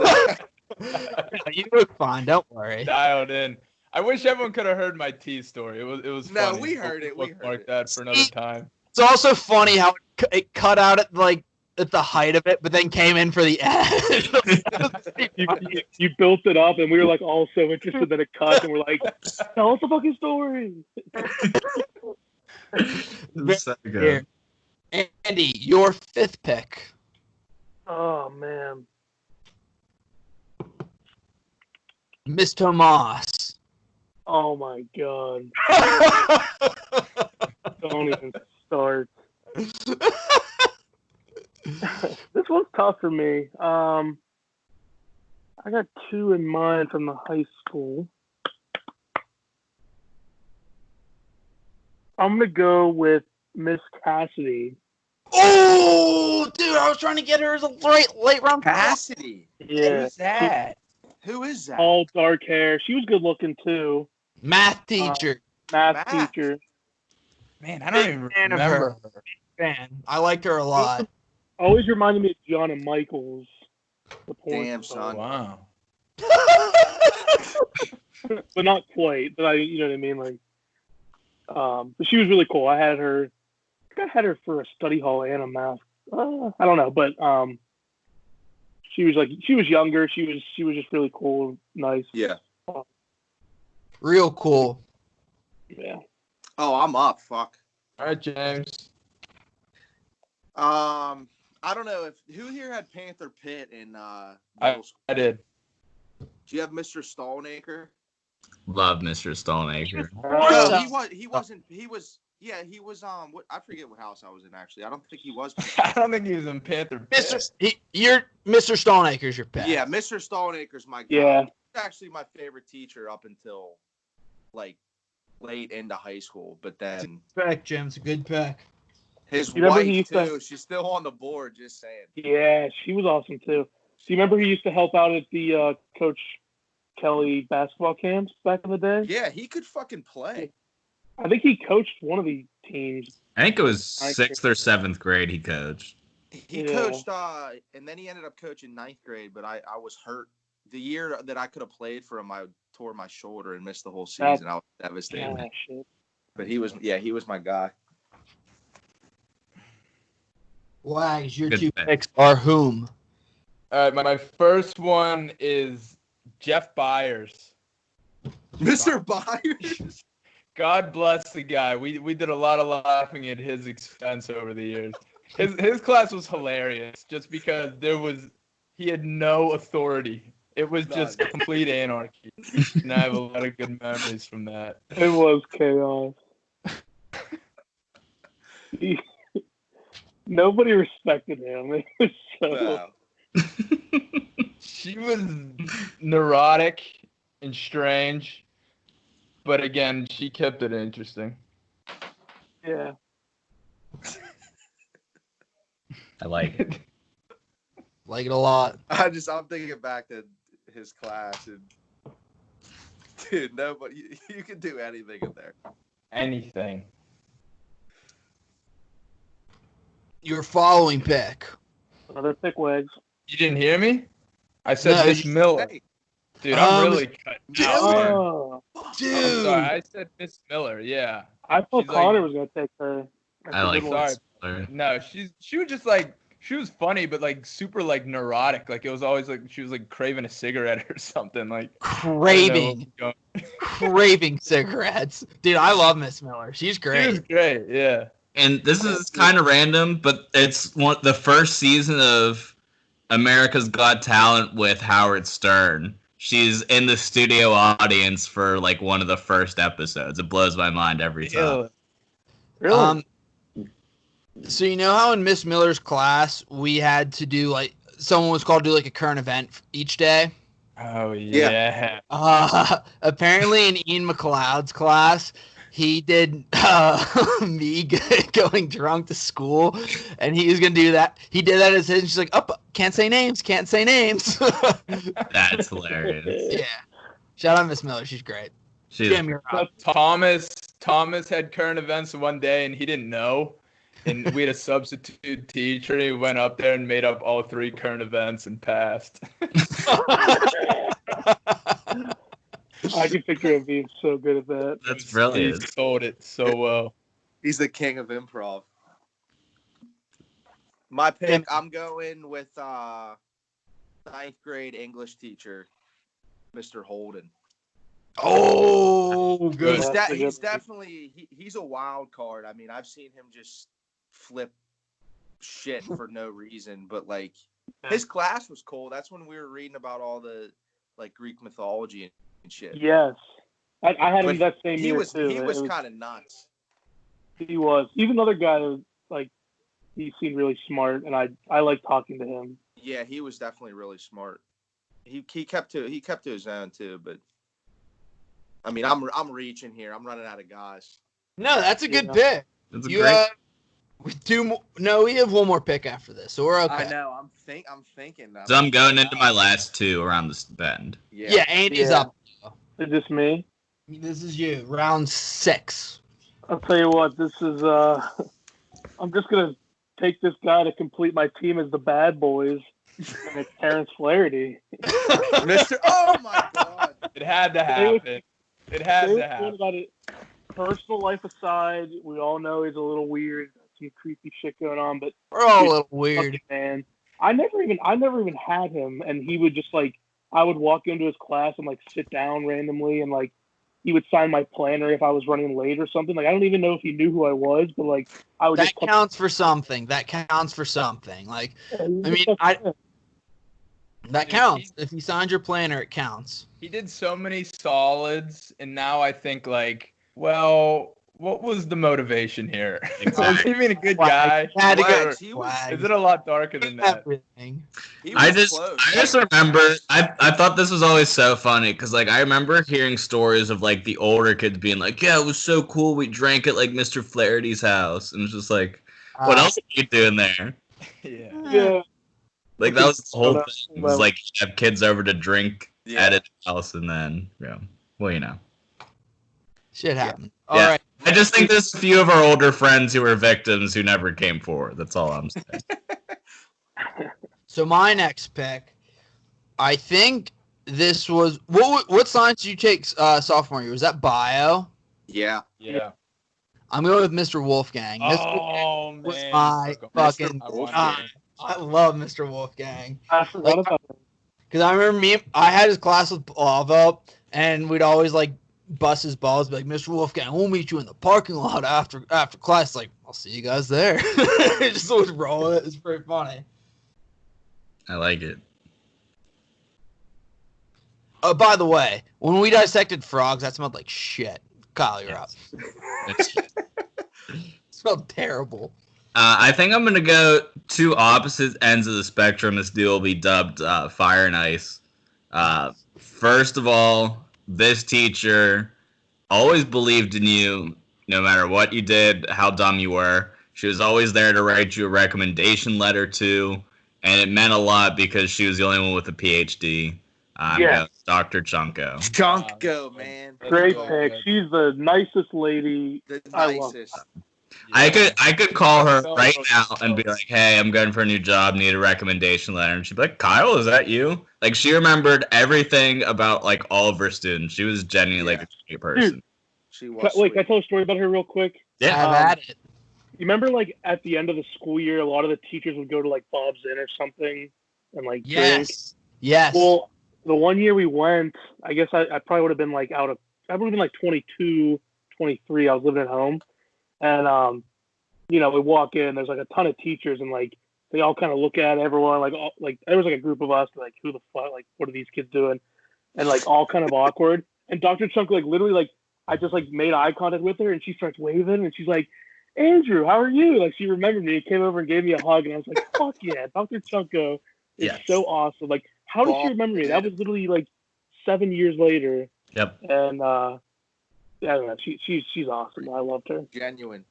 look fine. Don't worry. Dialed in. I wish everyone could have heard my tea story. It was No, funny. we heard it. We heard Mark it. that for another time. It's also funny how it cut out at the height of it, but then came in for the end. you built it up, and we were like all so interested that it cut, and we're like, tell us the fucking story. So good. Here. Andy, your 5th pick. Oh man. Miss Tomas. Oh my god. Don't even start. This one's tough for me. I got 2 in mind from the high school. I'm gonna go with Miss Cassidy. Oh, dude, I was trying to get her as a late round Cassidy. Yeah. Who's that? Who is that? All dark hair. She was good looking too. math teacher. Math Math. teacher. Man, I don't Big even fan of remember her. her. Fan. I liked her a lot. Always reminded me of Gianna Michaels. The porn Damn, star. son. Wow. But not quite. But you know what I mean? Like, but she was really cool. I had her for a study hall and a math. I don't know, but she was younger. She was just really cool, nice. Yeah. Real cool. Yeah. Oh, I'm up. Fuck. All right, James. I don't know who here had Panther Pitt in I did. Do you have Mr. Stallnaker? Love Mr. Stallnaker. No, he wasn't. He was. Yeah, he was. What I forget what house I was in actually. I don't think he was. I don't think he was in Panther Pit. You're Mr. Stallnaker's your pick. Yeah, Mr. Stallnaker's my guy. Yeah. He's actually my favorite teacher up until like late into high school. But then Pick, Jim. It's a good pick. his You remember wife he used to- too. She's still on the board. Just saying. Yeah, she was awesome too. Do you remember he used to help out at the Coach Kelly basketball camps back in the day? Yeah, he could fucking play. I think he coached one of the teams. I think it was 6th or 7th grade he coached. He Yeah. coached, and then he ended up coaching 9th grade. But I was hurt. The year that I could have played for him, I tore my shoulder and missed the whole season. I was devastated. Yeah, shit. But he was my guy. Wags, your Good 2 pick. picks are whom? All right, my first one is Jeff Byers. Mr. Byers. God bless the guy. We did a lot of laughing at his expense over the years. His class was hilarious just because he had no authority. It was just complete anarchy. And I have a lot of good memories from that. It was chaos. Nobody respected him. It was so. Wow. She was neurotic and strange, but again, she kept it interesting. Yeah. I like it. Like it a lot. I'm thinking back to his class and dude, nobody you can do anything in there. Anything. Your following pick. Another pick Wags. You didn't hear me? I said No, Miss Miller. Hey, Dude, I'm really cutting out, man. Oh, I'm Dude. sorry. I said Miss Miller. Yeah. I thought She's Connor like- was gonna take her. That's I a like good one. Sorry. No, she was just like she was funny, but like super like neurotic. Like it was always like she was like craving a cigarette or something. Like I don't know what was going- Craving cigarettes. Dude, I love Miss Miller. She's She great. was great. Yeah. And this is kind of random, but it's the first season of America's Got Talent with Howard Stern. She's in the studio audience for like one of the first episodes. It blows my mind every time. Really? So you know how in Miss Miller's class we had to do like someone was called to do like a current event each day. Oh yeah. Apparently in Ian McLeod's class, he did me going drunk to school, and he was gonna do that. He did that as his. She's like, "Up, can't say names, can't say names." That's hilarious. Yeah. Shout out Miss Miller, she's great. She's Jim, you're up. Thomas had current events one day and he didn't know. And we had a substitute teacher. And he went up there and made up all 3 current events and passed. I can picture him being so good at that. That's brilliant. He sold it so well. He's the king of improv. My pick, I'm going with 9th grade English teacher, Mr. Holden. Oh, good. He's definitely he's a wild card. I mean, I've seen him just flip shit for no reason, but like his class was cool. That's when we were reading about all the like Greek mythology and shit. Yes, I had him that same year too. He was kind of nuts. He was. He's another guy that like he seemed really smart, and I like talking to him. Yeah, he was definitely really smart. He kept to his own too, but I mean, I'm reaching here. I'm running out of guys. No, that's a good pick. That's a You great. with 2 more. No, we have 1 more pick after this, so we're okay. I know. I'm thinking. So I'm going into my last 2 around this bend. Yeah, Andy's Yeah. up. Is this me? This is you. Round 6. I'll tell you what. This is. I'm just gonna take this guy to complete my team as the bad boys, and it's Terrence Flaherty. Mr. Oh my God! It had to happen. It had to happen. About it. Personal life aside, we all know he's a little weird. Some creepy shit going on, but We're all a little weird. man. I never even had him, and he would just like I would walk into his class and like sit down randomly, and like he would sign my planner if I was running late or something. Like I don't even know if he knew who I was, but like I would That just come. counts for something. That counts for something. Like, I mean, that counts. If you signed your planner, it counts. He did so many solids, and now I think like, well, what was the motivation here? Exactly. Was he being a good guy? Had to What? go. He was- Flag. Is it a lot darker than that? Everything. He was I just close. remember I thought this was always so funny because like I remember hearing stories of like the older kids being like, yeah, it was so cool. We drank at like Mr. Flaherty's house, and it's just like, what else are you doing there? Yeah. Yeah. Like that was the whole Well, thing. It was like you have kids over to drink Yeah. at his house, and then well, you know. Shit happened. Yeah. All right. I just think there's a few of our older friends who were victims who never came forward. That's all I'm saying. So my next pick, I think this was what science did you take sophomore year? Was that bio? Yeah. Yeah. I'm going with Mr. Wolfgang. Mr. Oh man. was my fucking. Mr. Wolfgang. I love Mr. Wolfgang. I forgot about him. Because I remember I had his class with Lava, and we'd always like bust his balls, be like, Mr. Wolfgang, we'll meet you in the parking lot after class. Like, I'll see you guys there. Just always roll it. It's pretty funny. I like it. Oh, by the way, when we dissected frogs, that smelled like shit. Kyle, you're up. It's- It smelled terrible. I think I'm gonna go 2 opposite ends of the spectrum. This deal will be dubbed Fire and Ice. First of all, this teacher always believed in you, no matter what you did, how dumb you were. She was always there to write you a recommendation letter to, and it meant a lot because she was the only one with a PhD. Yeah. Dr. Chunko. Chonko, man. Great Oh, pick. good. She's the nicest lady. The I love nicest. I could call her right now and be like, "Hey, I'm going for a new job. Need a recommendation letter." And she'd be like, "Kyle, is that you?" Like she remembered everything about like all of her students. She was genuinely like a great person. She was. Wait, can I sweet. tell a story about her real quick? Yeah. Have at it. You remember, like, at the end of the school year, a lot of the teachers would go to, like, Bob's Inn or something and, like, drink. Yes. Yes. Well, the one year we went, I guess I probably would have been, like, I would have been, like, 22, 23. I was living at home. And, you know, we walk in, there's, like, a ton of teachers, and, like, they all kind of look at everyone, like, there was, like, a group of us, like, who the fuck, like, what are these kids doing? And, like, all kind of awkward. And Dr. Chunk, like, literally, like, I just, like, made eye contact with her, and she starts waving, and she's like, Andrew, how are you? Like, she remembered me, came over and gave me a hug, and I was like, fuck yeah, Dr. Chunko is Yes. so awesome. Like, how did she remember me? That was literally like 7 years later. Yep. And yeah, she's awesome. I loved her. Genuine.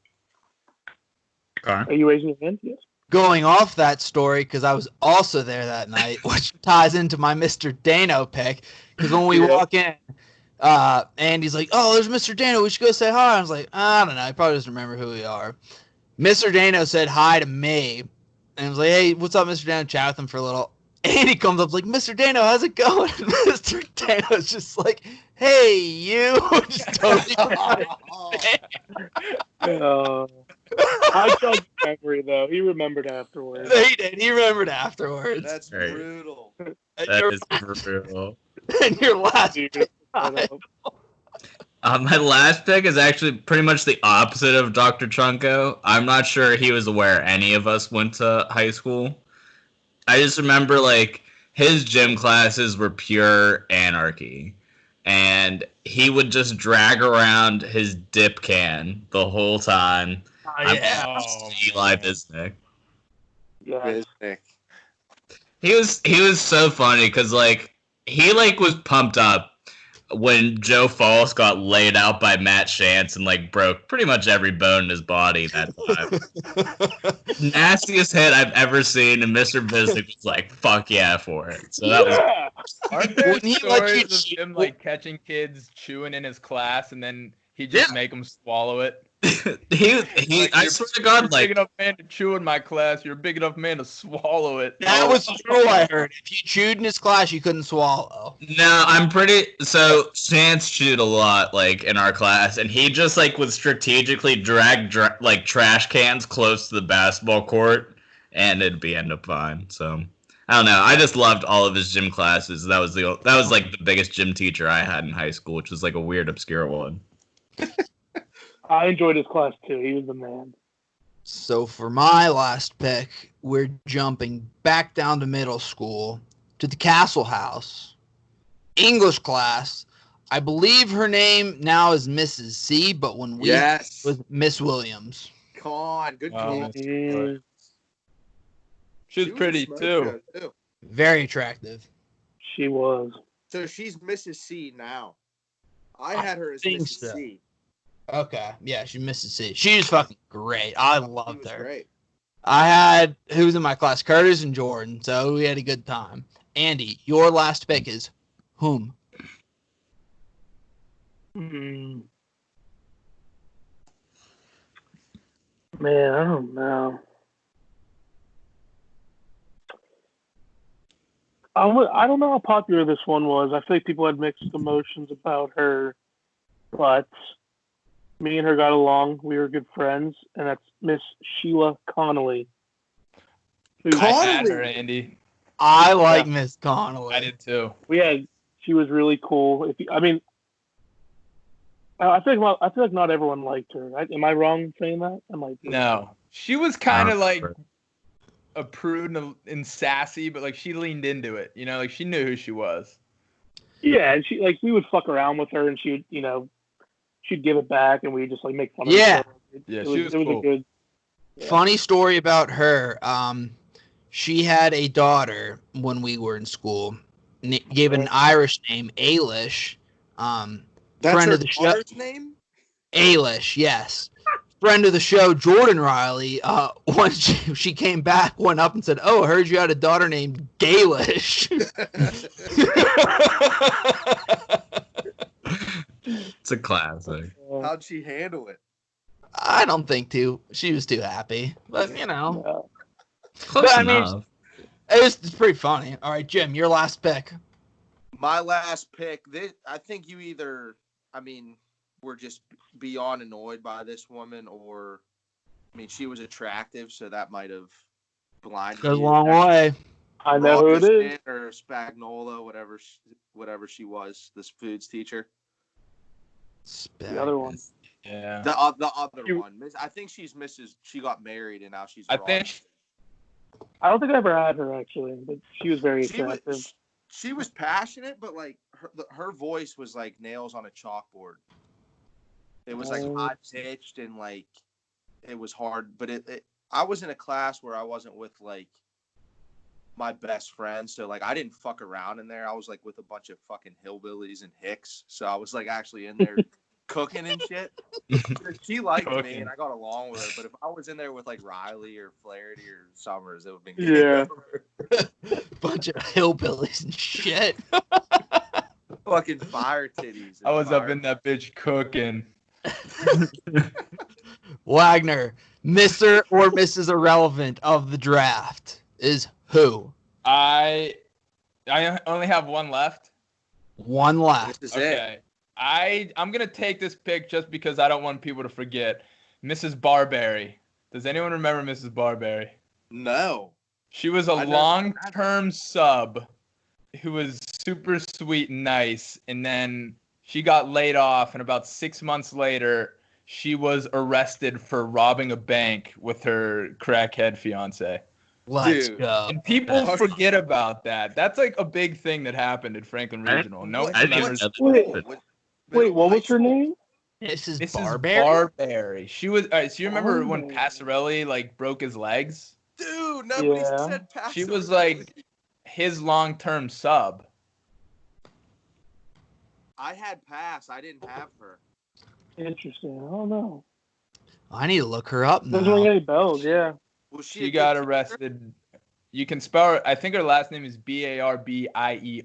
Are you raising your hand? Yes. Going off that story, because I was also there that night, which ties into my Mr. Dano pick. Because when we walk in, Andy's like, "Oh, there's Mr. Dano. We should go say hi." I was like, "I don't know. He probably doesn't remember who we are." Mr. Dano said hi to me, and I was like, "Hey, what's up, Mr. Dano?" Chat with him for a little. Andy comes up like, "Mr. Dano, how's it going?" And Mr. Dano's just like, "Hey, you." Just totally I judged memory though. He remembered afterwards. He did. He remembered afterwards. That's Right. brutal. That is brutal. And your last Dude, pick, My last pick is actually pretty much the opposite of Dr. Chunko. I'm not sure he was aware any of us went to high school. I just remember, like, his gym classes were pure anarchy. And he would just drag around his dip can the whole time. Eli Bisnick. Yeah. Bisnick. He was so funny because he was pumped up when Joe Falls got laid out by Matt Shantz and broke pretty much every bone in his body that time. Nastiest hit I've ever seen, and Mr. Bisnick was like, "Fuck yeah" for it. So that was. Aren't there Wouldn't he let you stories of him catching kids chewing in his class and then he just make them swallow it? I swear to God, you're big enough man to chew in my class. You're a big enough man to swallow it. That was true. I heard. If you chewed in his class, you couldn't swallow. No, I'm pretty. So Chance chewed a lot, in our class, and he just would strategically drag trash cans close to the basketball court, and it'd end up fine. So I don't know. I just loved all of his gym classes. That was the biggest gym teacher I had in high school, which was a weird, obscure one. I enjoyed his class too. He was the man. So for my last pick, we're jumping back down to middle school to the Castle House. English class. I believe her name now is Mrs. C, but when we was Miss Williams. Come on, good call. She was pretty too. Very attractive. She was. So she's Mrs. C now. I had her as Mrs. C. Okay, yeah, she's Mrs. C. She's fucking great. I loved her. Great. I had who was in my class? Curtis and Jordan, so we had a good time. Andy, your last pick is whom? Man, I don't know. I don't know how popular this one was. I feel like people had mixed emotions about her, but me and her got along. We were good friends, and that's Miss Sheila Connolly. I had her, Andy. I like Miss Connolly. I did too. She was really cool. I feel like not everyone liked her. Right? Am I wrong saying that? I might be. No, she was kind of a prude and sassy, but she leaned into it. She knew who she was. Yeah, and she we would fuck around with her, and she would she'd give it back, and we'd just make fun of her. She was cool. A good. Yeah. Funny story about her. She had a daughter when we were in school. Gave it an Irish name, Ailish. That's friend her of the show. daughter's name? Ailish, yes. Friend of the show, Jordan Riley. Once she came back, went up and said, "Oh, I heard you had a daughter named Gaelish." It's a classic. How'd she handle it? I don't think she was too happy, but Close enough. It's pretty funny. All right, Jim, your last pick. My last pick. I think you either, were just beyond annoyed by this woman, or, she was attractive, so that might have blinded you. Goes a long way. I know who it is. Or Spagnola, whatever she was, this foods teacher. The other one. Yeah. The other one. I think she's Mrs. She got married and now she's. I don't think I ever had her actually, but she was very attractive. She was passionate, but her voice was like nails on a chalkboard. It was high pitched and it was hard. But I was in a class where I wasn't with like my best friend, so like I didn't fuck around in there. I was like with a bunch of fucking hillbillies and hicks, so I was like actually in there cooking and shit. She liked me and I got along with her, but if I was in there with like Riley or Flaherty or Summers, it would have been Yeah. Bunch of hillbillies and shit. fucking fire titties. I was up in that bitch cooking. Wagner, Mr. or Mrs. Irrelevant of the draft is who? I only have one left. One left. This is it. Okay. I'm gonna take this pick just because I don't want people to forget. Mrs. Barberry. Does anyone remember Mrs. Barberry? No. She was a long-term sub who was super sweet and nice, and then she got laid off, and about 6 months later, she was arrested for robbing a bank with her crackhead fiance. Let's Dude. go. And people forget about that. That's like a big thing that happened at Franklin Regional. No one I didn't remembers. know that. Wait, what was her name? Mrs. Mrs. Barberry? Barberry. She was. So you remember when Barberry. Passarelli like broke his legs? Dude, nobody Yeah. said pass. She was like his long-term sub. I had pass. I didn't have her. Interesting. I don't know. I need to look her up Doesn't ring now. any bells. Yeah. Was she? She a got good teacher? arrested. You can spell her. I think her last name is Barbierri,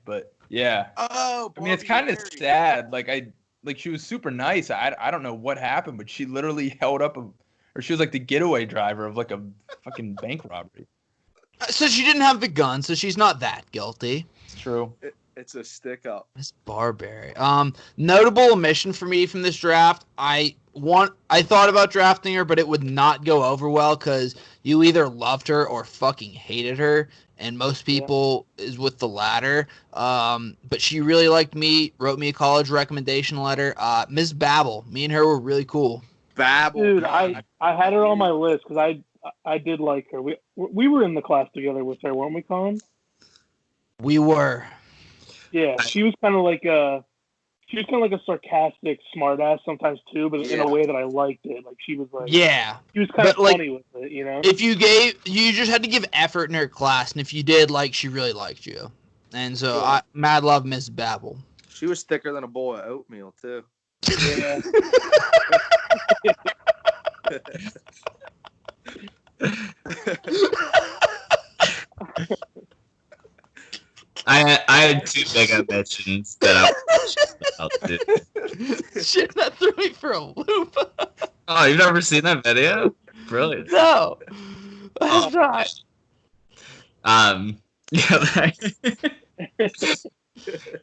but yeah. Oh, I mean, it's kind of Barberry. sad. Like she was super nice. I don't know what happened, but she literally held up or she was like the getaway driver of like a fucking bank robbery. So she didn't have the gun, so she's not that guilty. It's true. It's a stick up. Miss Barberry. Notable omission for me from this draft. I thought about drafting her, but it would not go over well because you either loved her or fucking hated her, and most people is with the latter. But she really liked me. Wrote me a college recommendation letter. Ms. Babel. Me and her were really cool. Babble. Dude, God. I had her on my list because I did like her. We were in the class together with her, weren't we, Colin? We were. Yeah, she was kind of like a sarcastic smartass sometimes too, but in Yeah. a way that I liked it. Like she was like, Yeah. she was kind of But, like, funny with it, you know. If you just had to give effort in her class, and if you did, like, she really liked you. And so, Yeah. mad love Miss Babel. She was thicker than a bowl of oatmeal too. Yeah. I had two big ambitions that I'll do. Shit, that threw me for a loop. Oh, you've never seen that video? Brilliant. No, that's not. Yeah.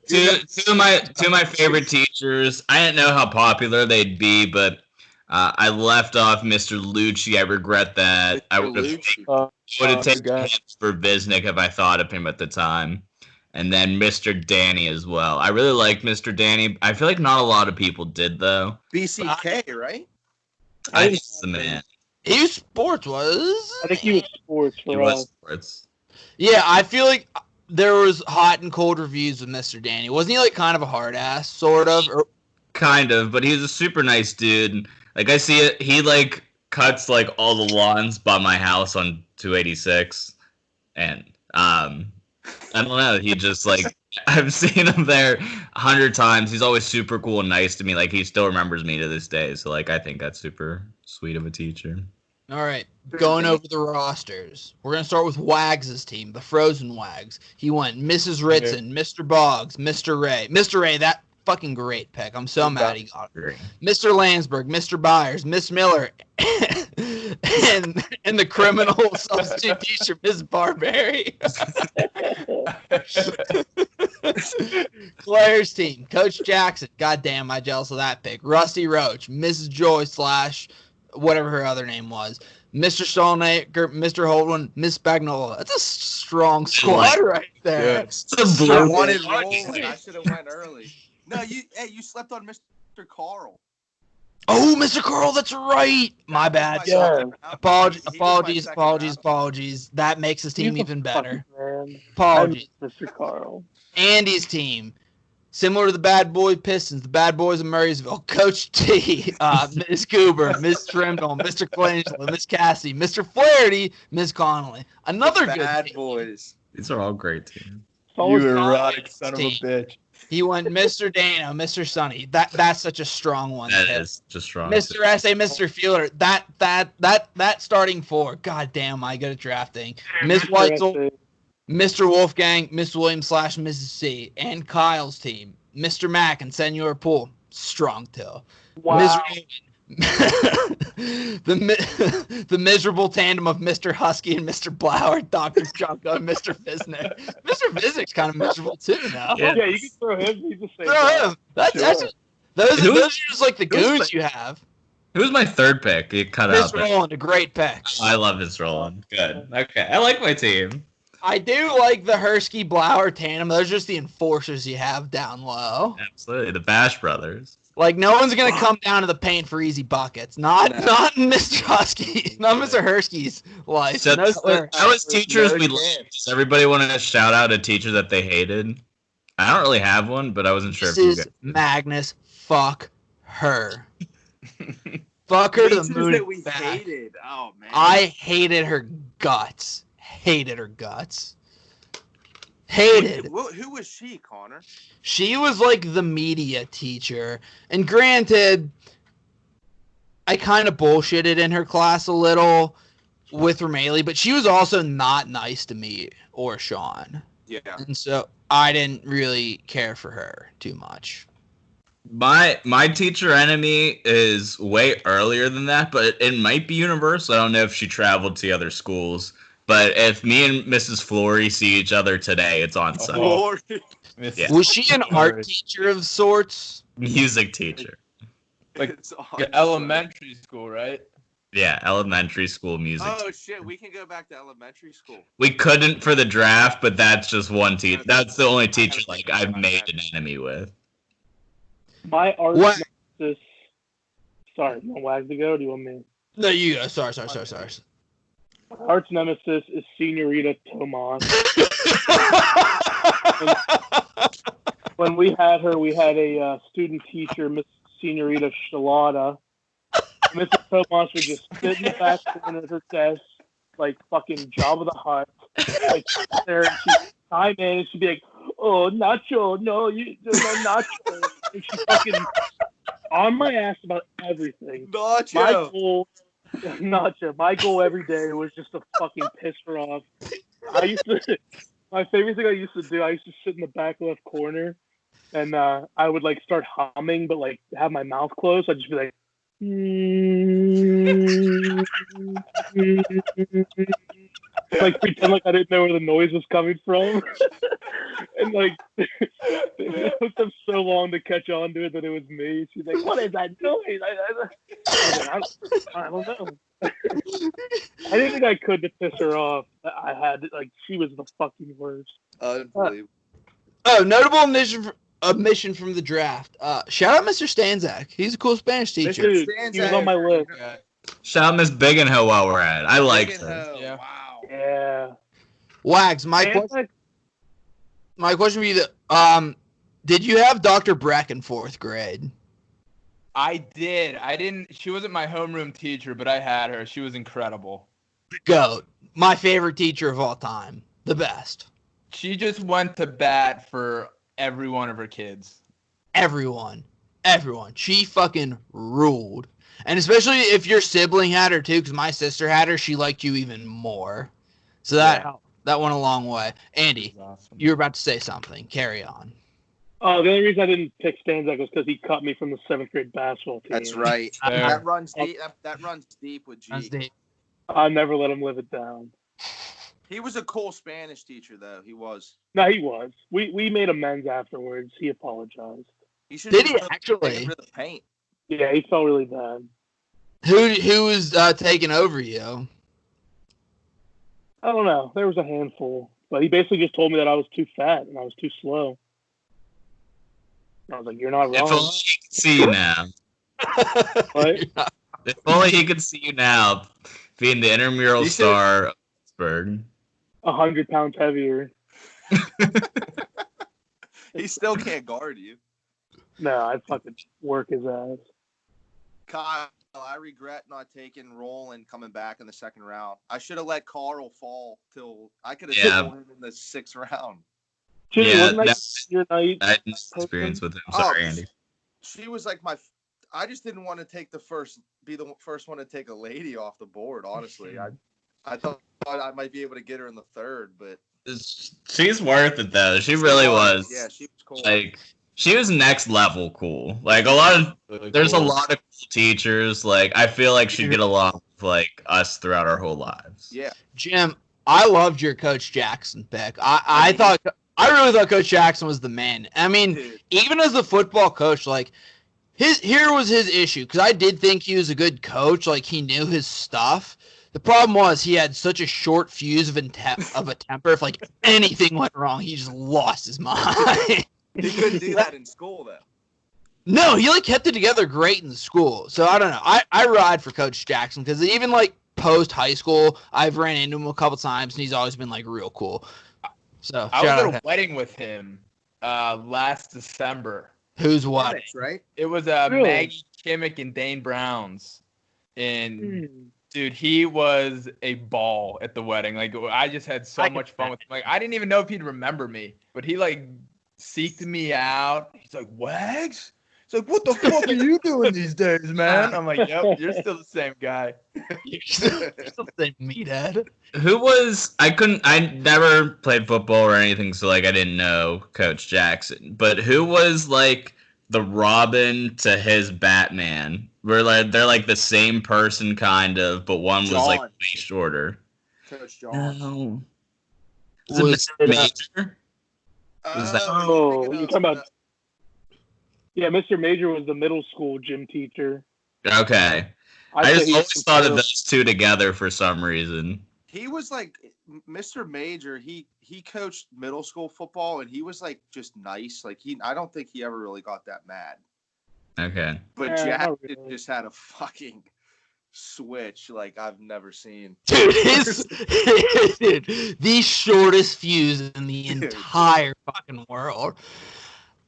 two of my favorite teachers. I didn't know how popular they'd be, but I left off Mr. Lucci. I regret that. I would have taken him for Visnick if I thought of him at the time. And then Mr. Danny as well. I really liked Mr. Danny. I feel like not a lot of people did though. BCK, right? I think he's the man. He was sports, was? I think he was sports He for was us. sports. Yeah, I feel like there was hot and cold reviews with Mr. Danny. Wasn't he like kind of a hard ass, sort of? Or, Kind of, but he's a super nice dude. Like I see it, he like cuts like all the lawns by my house on 286, and I don't know. He just like I've seen him there 100 times. He's always super cool and nice to me. Like he still remembers me to this day. So like I think that's super sweet of a teacher. all right, going over the rosters. We're gonna start with Wags' team, the Frozen Wags. He went Mrs. Ritson, Mr. Boggs, Mr. Ray. Mr. Ray, that fucking great pick. I'm so mad he got it. Mr. Landsberg, Mr. Byers, Miss Miller, and the criminal substitute teacher, Miss Barberry. Claire's team, Coach Jackson. Goddamn, I'm jealous of that pick. Rusty Roach, Mrs. Joy / whatever her other name was. Mr. Stolnaker, Mr. Holdman, Miss Bagnola. That's a strong squad right there. It's a blue I wanted one. rolling. I should have went early. No, you slept on Mr. Carl. Oh, Mr. Carl, that's right. My bad. Yeah. Apologies. That makes his team He's a even better. fucking man. Apologies. I miss Mr. Carl. Andy's team. Similar to the Bad Boy Pistons, the Bad Boys of Murraysville, Coach T, Ms. Goober, Ms. Trimdle, Mr. Colangelo, Miss Cassie, Mr. Flaherty, Ms. Connolly. Another good Bad team. boys. These are all great teams. Solid You team. erotic son of a team. bitch. He went Mr. Dano, Mr. Sonny. That's such a strong one. That too. is just strong. Mr. S.A., Mr. Fielder. That starting four. God damn, I good at drafting. Miss Weitzel, Mr. Wolfgang, Miss Williams / Mrs. C, and Kyle's team. Mr. Mack and Senor Poole. Strong too. Wow. The miserable tandem of Mr. Husky and Mr. Blower, Dr. Junko, and Mr. Visnick. Mr. Visnick's kind of miserable too now. Yeah. Yeah, you can throw him. He's the same. Throw him. Those Who's- are just like the who's goons you have. Who's my third pick? You cut Miss out there. Roland, a great pick. I love this Roland. Good. Okay. I like my team. I do like the Hersky Blower tandem. Those are just the enforcers you have down low. Absolutely. The Bash Brothers. Like no one's gonna come down to the paint for easy buckets. Not Mr. Husky, not Mr. Hersky's life. So No, sir. that was teachers No we chance. loved. Does everybody want to shout out a teacher that they hated? I don't really have one, but I wasn't sure This if you is guys. Magnus. Fuck her. Fuck her to the Teachers moon. that and we back. hated. Oh man. I hated her guts. Hated her guts. Hated. Who was she, Connor? She was like the media teacher. And granted, I kind of bullshitted in her class a little with Ramaley, but she was also not nice to me or Sean. Yeah. And so I didn't really care for her too much. My teacher enemy is way earlier than that, but it might be universal. I don't know if she traveled to other schools. But if me and Mrs. Flory see each other today, it's on site. Or- Yeah. Was she an art teacher of sorts? Music teacher. Like, It's on Yeah, elementary school, right? Yeah, elementary school music. Oh shit, we can go back to elementary school. We couldn't for the draft, but that's just one teacher. That's the only teacher like I've made an enemy with. My art What? nemesis. Sorry, you want Wag to go? Or do you want me? No, you go. Sorry. My arch nemesis is Senorita Tomas. When we had her, we had a student teacher, Miss Senorita Shalada. Mrs. Tomas would just sit in the back corner of her desk, like fucking Jabba the Hutt. Like there, and she'd chime in and she'd be like, "Oh, Nacho, no, Nacho," and she fucking on my ass about everything. Nacho. My goal, Nacho. My goal every day was just to fucking piss her off. My favorite thing I used to do, I used to sit in the back left corner, and I would like start humming, but like have my mouth closed. I'd just be like, like pretend like I didn't know where the noise was coming from, and like it took them so long to catch on to it that it was me. She's like, "What is that noise?" I don't know. I didn't think I could to piss her off. I had like she was the fucking worst. Unbelievable. Oh, notable omission from the draft. Shout out Mr. Stanzak. He's a cool Spanish teacher. Dude, he was on my list. Shout out Miss Big and Ho while we're at it. I like Big and her. Ho, Yeah. Wow. Yeah. Wags, my question for you: did you have Dr. Breck in 4th grade? I did. I didn't. She wasn't my homeroom teacher, but I had her. She was incredible. GOAT. My favorite teacher of all time. The best. She just went to bat for every one of her kids. Everyone. She fucking ruled. And especially if your sibling had her too, because my sister had her, she liked you even more. So that helped. That went a long way. Andy, Awesome. you were about to say something. Carry on. Oh, the only reason I didn't pick Stanzak was because he cut me from the 7th grade basketball team. That's right. Fair. That runs deep. That runs deep with G. That's deep. I never let him live it down. He was a cool Spanish teacher, though. He was. No, he was. We made amends afterwards. He apologized. He should Did he have actually? taken rid of the paint. Yeah, he felt really bad. Who was taking over you? I don't know. There was a handful, but he basically just told me that I was too fat and I was too slow. And I was like, "You're not If wrong." only he could see you now. What? If only he could see you now, being the intramural You should- star of Pittsburgh. 100 pounds heavier. He He still can't guard you. No, I'd fucking work his ass. Kyle, I regret not taking Roland coming back in the second round. I should have let Carl fall till I could have stole him in the 6th round. Jimmy, Yeah, wasn't that your night? I had experience with him. Sorry, Andy. She was like I just didn't want to be the first one to take a lady off the board. Honestly, I thought I might be able to get her in the 3rd, but She's worth it though. She really was. Yeah, she was cool. Like she was next level cool. Like there's a lot of cool teachers. Like I feel like she'd get along with like us throughout our whole lives. Yeah, Jim, I loved your Coach Jackson pick. I really thought Coach Jackson was the man. I mean, even as a football coach, like here was his issue, because I did think he was a good coach. Like he knew his stuff. The problem was he had such a short fuse of a temper. If like anything went wrong, he just lost his mind. He couldn't do that in school though. No, he like kept it together great in school. So I don't know. I ride for Coach Jackson because even like post high school, I've ran into him a couple times and he's always been like real cool. So I was at a wedding with him last December. Whose wedding? That's right. It was Really? Maggie Kimmick and Dane Brown's, and dude, he was a ball at the wedding. Like I just had so much fun with him. Like I didn't even know if he'd remember me, but he like seeked me out. He's like, Wags? He's like, what the fuck are you doing these days, man? I'm like, yep, you're still the same guy. You're still the same meathead. I never played football or anything, so like I didn't know Coach Jackson. But who was like the Robin to his Batman? Where like they're like the same person kind of, but one was like way shorter. Coach John. No. Was it Mr. Major? Was that? Oh, you're talking about? Yeah, Mr. Major was the middle school gym teacher. Okay. I just always thought of those two together for some reason. He was like Mr. Major. He coached middle school football, and he was like just nice. Like I don't think he ever really got that mad. Okay. But Jack just had a fucking switch like I've never seen. Dude, the shortest fuse in the entire fucking world.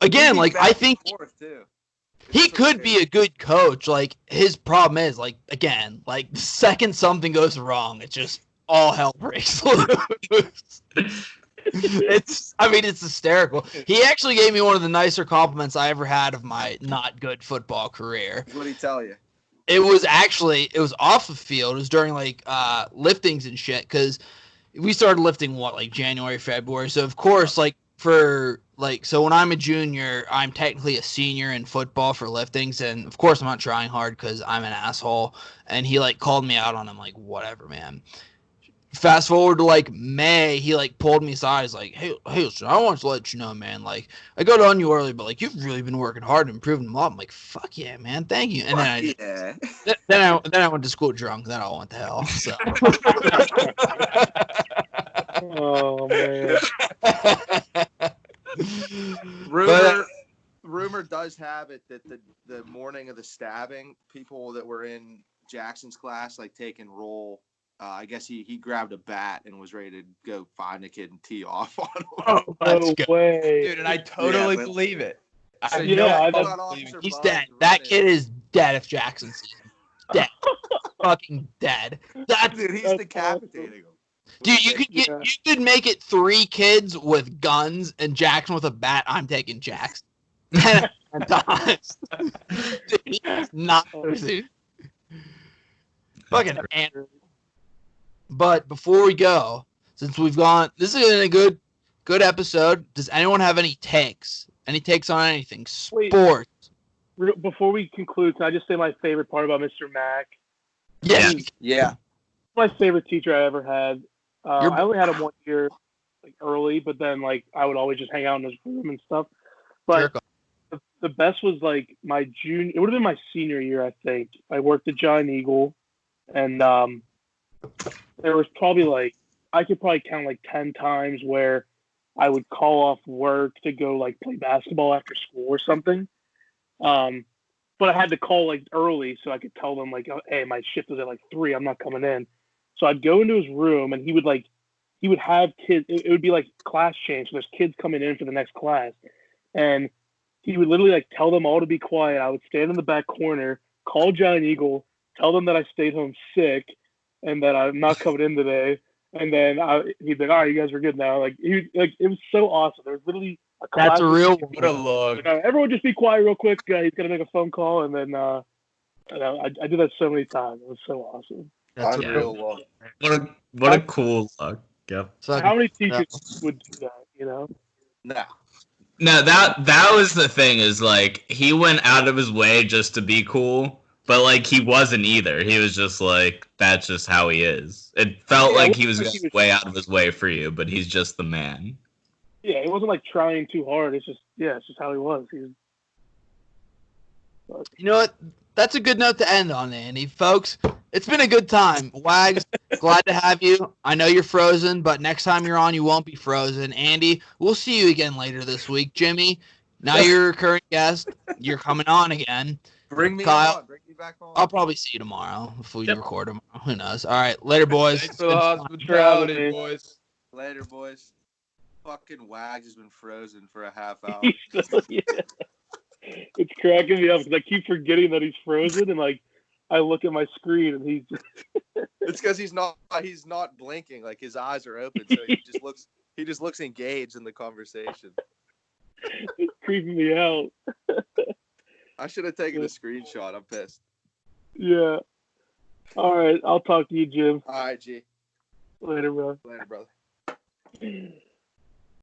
Again, like I think he could be a good coach. Like his problem is, like again, like the second something goes wrong, it's just all hell breaks loose. It's hysterical. He actually gave me one of the nicer compliments I ever had of my not good football career. What did he tell you? It was off the field. It was during like liftings and shit, because we started lifting like January, February. So of course, like so when I'm a junior, I'm technically a senior in football for liftings, and of course I'm not trying hard because I'm an asshole. And he like called me out on him, like, whatever, man. Fast forward to like May, he like pulled me aside. He's like, hey, listen, I want to let you know, man. Like, I got on you early, but like you've really been working hard and improving them up. I'm like, fuck yeah, man, thank you. And then I went to school drunk. Then I went to hell. So. Oh man. Rumor does have it that the morning of the stabbing, people that were in Jackson's class like taking roll. I guess he grabbed a bat and was ready to go find the kid and tee off on him. Oh, no way. Dude, and I totally believe it. He's dead. That kid is dead if Jackson sees him. Dead. Fucking dead. Dude, he's decapitating him. Dude, you could make it 3 kids with guns and Jackson with a bat. I'm taking Jackson. Dude, he's not losing. Fucking Andrew. But before we go, since we've gone, this has been a good episode. Does anyone have any takes? Any takes on anything? Sports. Before we conclude, can I just say my favorite part about Mr. Mack? Yes. Yeah. My favorite teacher I ever had. I only had him 1 year, like early, but then like I would always just hang out in his room and stuff. But the best was like my junior. It would have been my senior year, I think. I worked at Giant Eagle, and there was probably like I could probably count like 10 times where I would call off work to go like play basketball after school or something. But I had to call like early so I could tell them like, oh, hey, my shift is at like 3. I'm not coming in. So I'd go into his room and he would have kids. It would be like class change. So there's kids coming in for the next class. and he would literally like tell them all to be quiet. I would stand in the back corner, call Giant Eagle, tell them that I stayed home sick and that I'm not coming in today. And then he'd be like, "All right, you guys are good now." Like it was so awesome. There was literally a class. That's a real one. What a look. Like, everyone just be quiet real quick. He's gonna make a phone call, and then I did that so many times. It was so awesome. That's a Unreal real look. What a cool look. Yep. So, How many teachers would do that? You know? Nah. No, that was the thing, is like he went out of his way just to be cool, but like he wasn't either. He was just like, that's just how he is. It felt Yeah, like it he was wasn't like going he was- way out of his way for you, but he's just the man. Yeah, it wasn't like trying too hard. It's just how he was. you know what? That's a good note to end on, Andy. Folks, it's been a good time. Wags, glad to have you. I know you're frozen, but next time you're on, you won't be frozen. Andy, we'll see you again later this week. Jimmy, now you're a current guest. You're coming on again. Bring me Kyle, on. Bring me back on. I'll probably see you tomorrow if we Yep. record tomorrow. Who knows? All right, later, boys. Thanks It's for the been fun. hospitality, boys. Later, boys. Fucking Wags has been frozen for a half hour. Yeah. It's cracking me up because I keep forgetting that he's frozen, and like I look at my screen and he's It's because he's not blinking. Like his eyes are open, so he just looks engaged in the conversation. it's creeping me out. I should have taken a screenshot. I'm pissed. Yeah. All right, I'll talk to you, Jim. All right, G. Later, bro. Later, brother.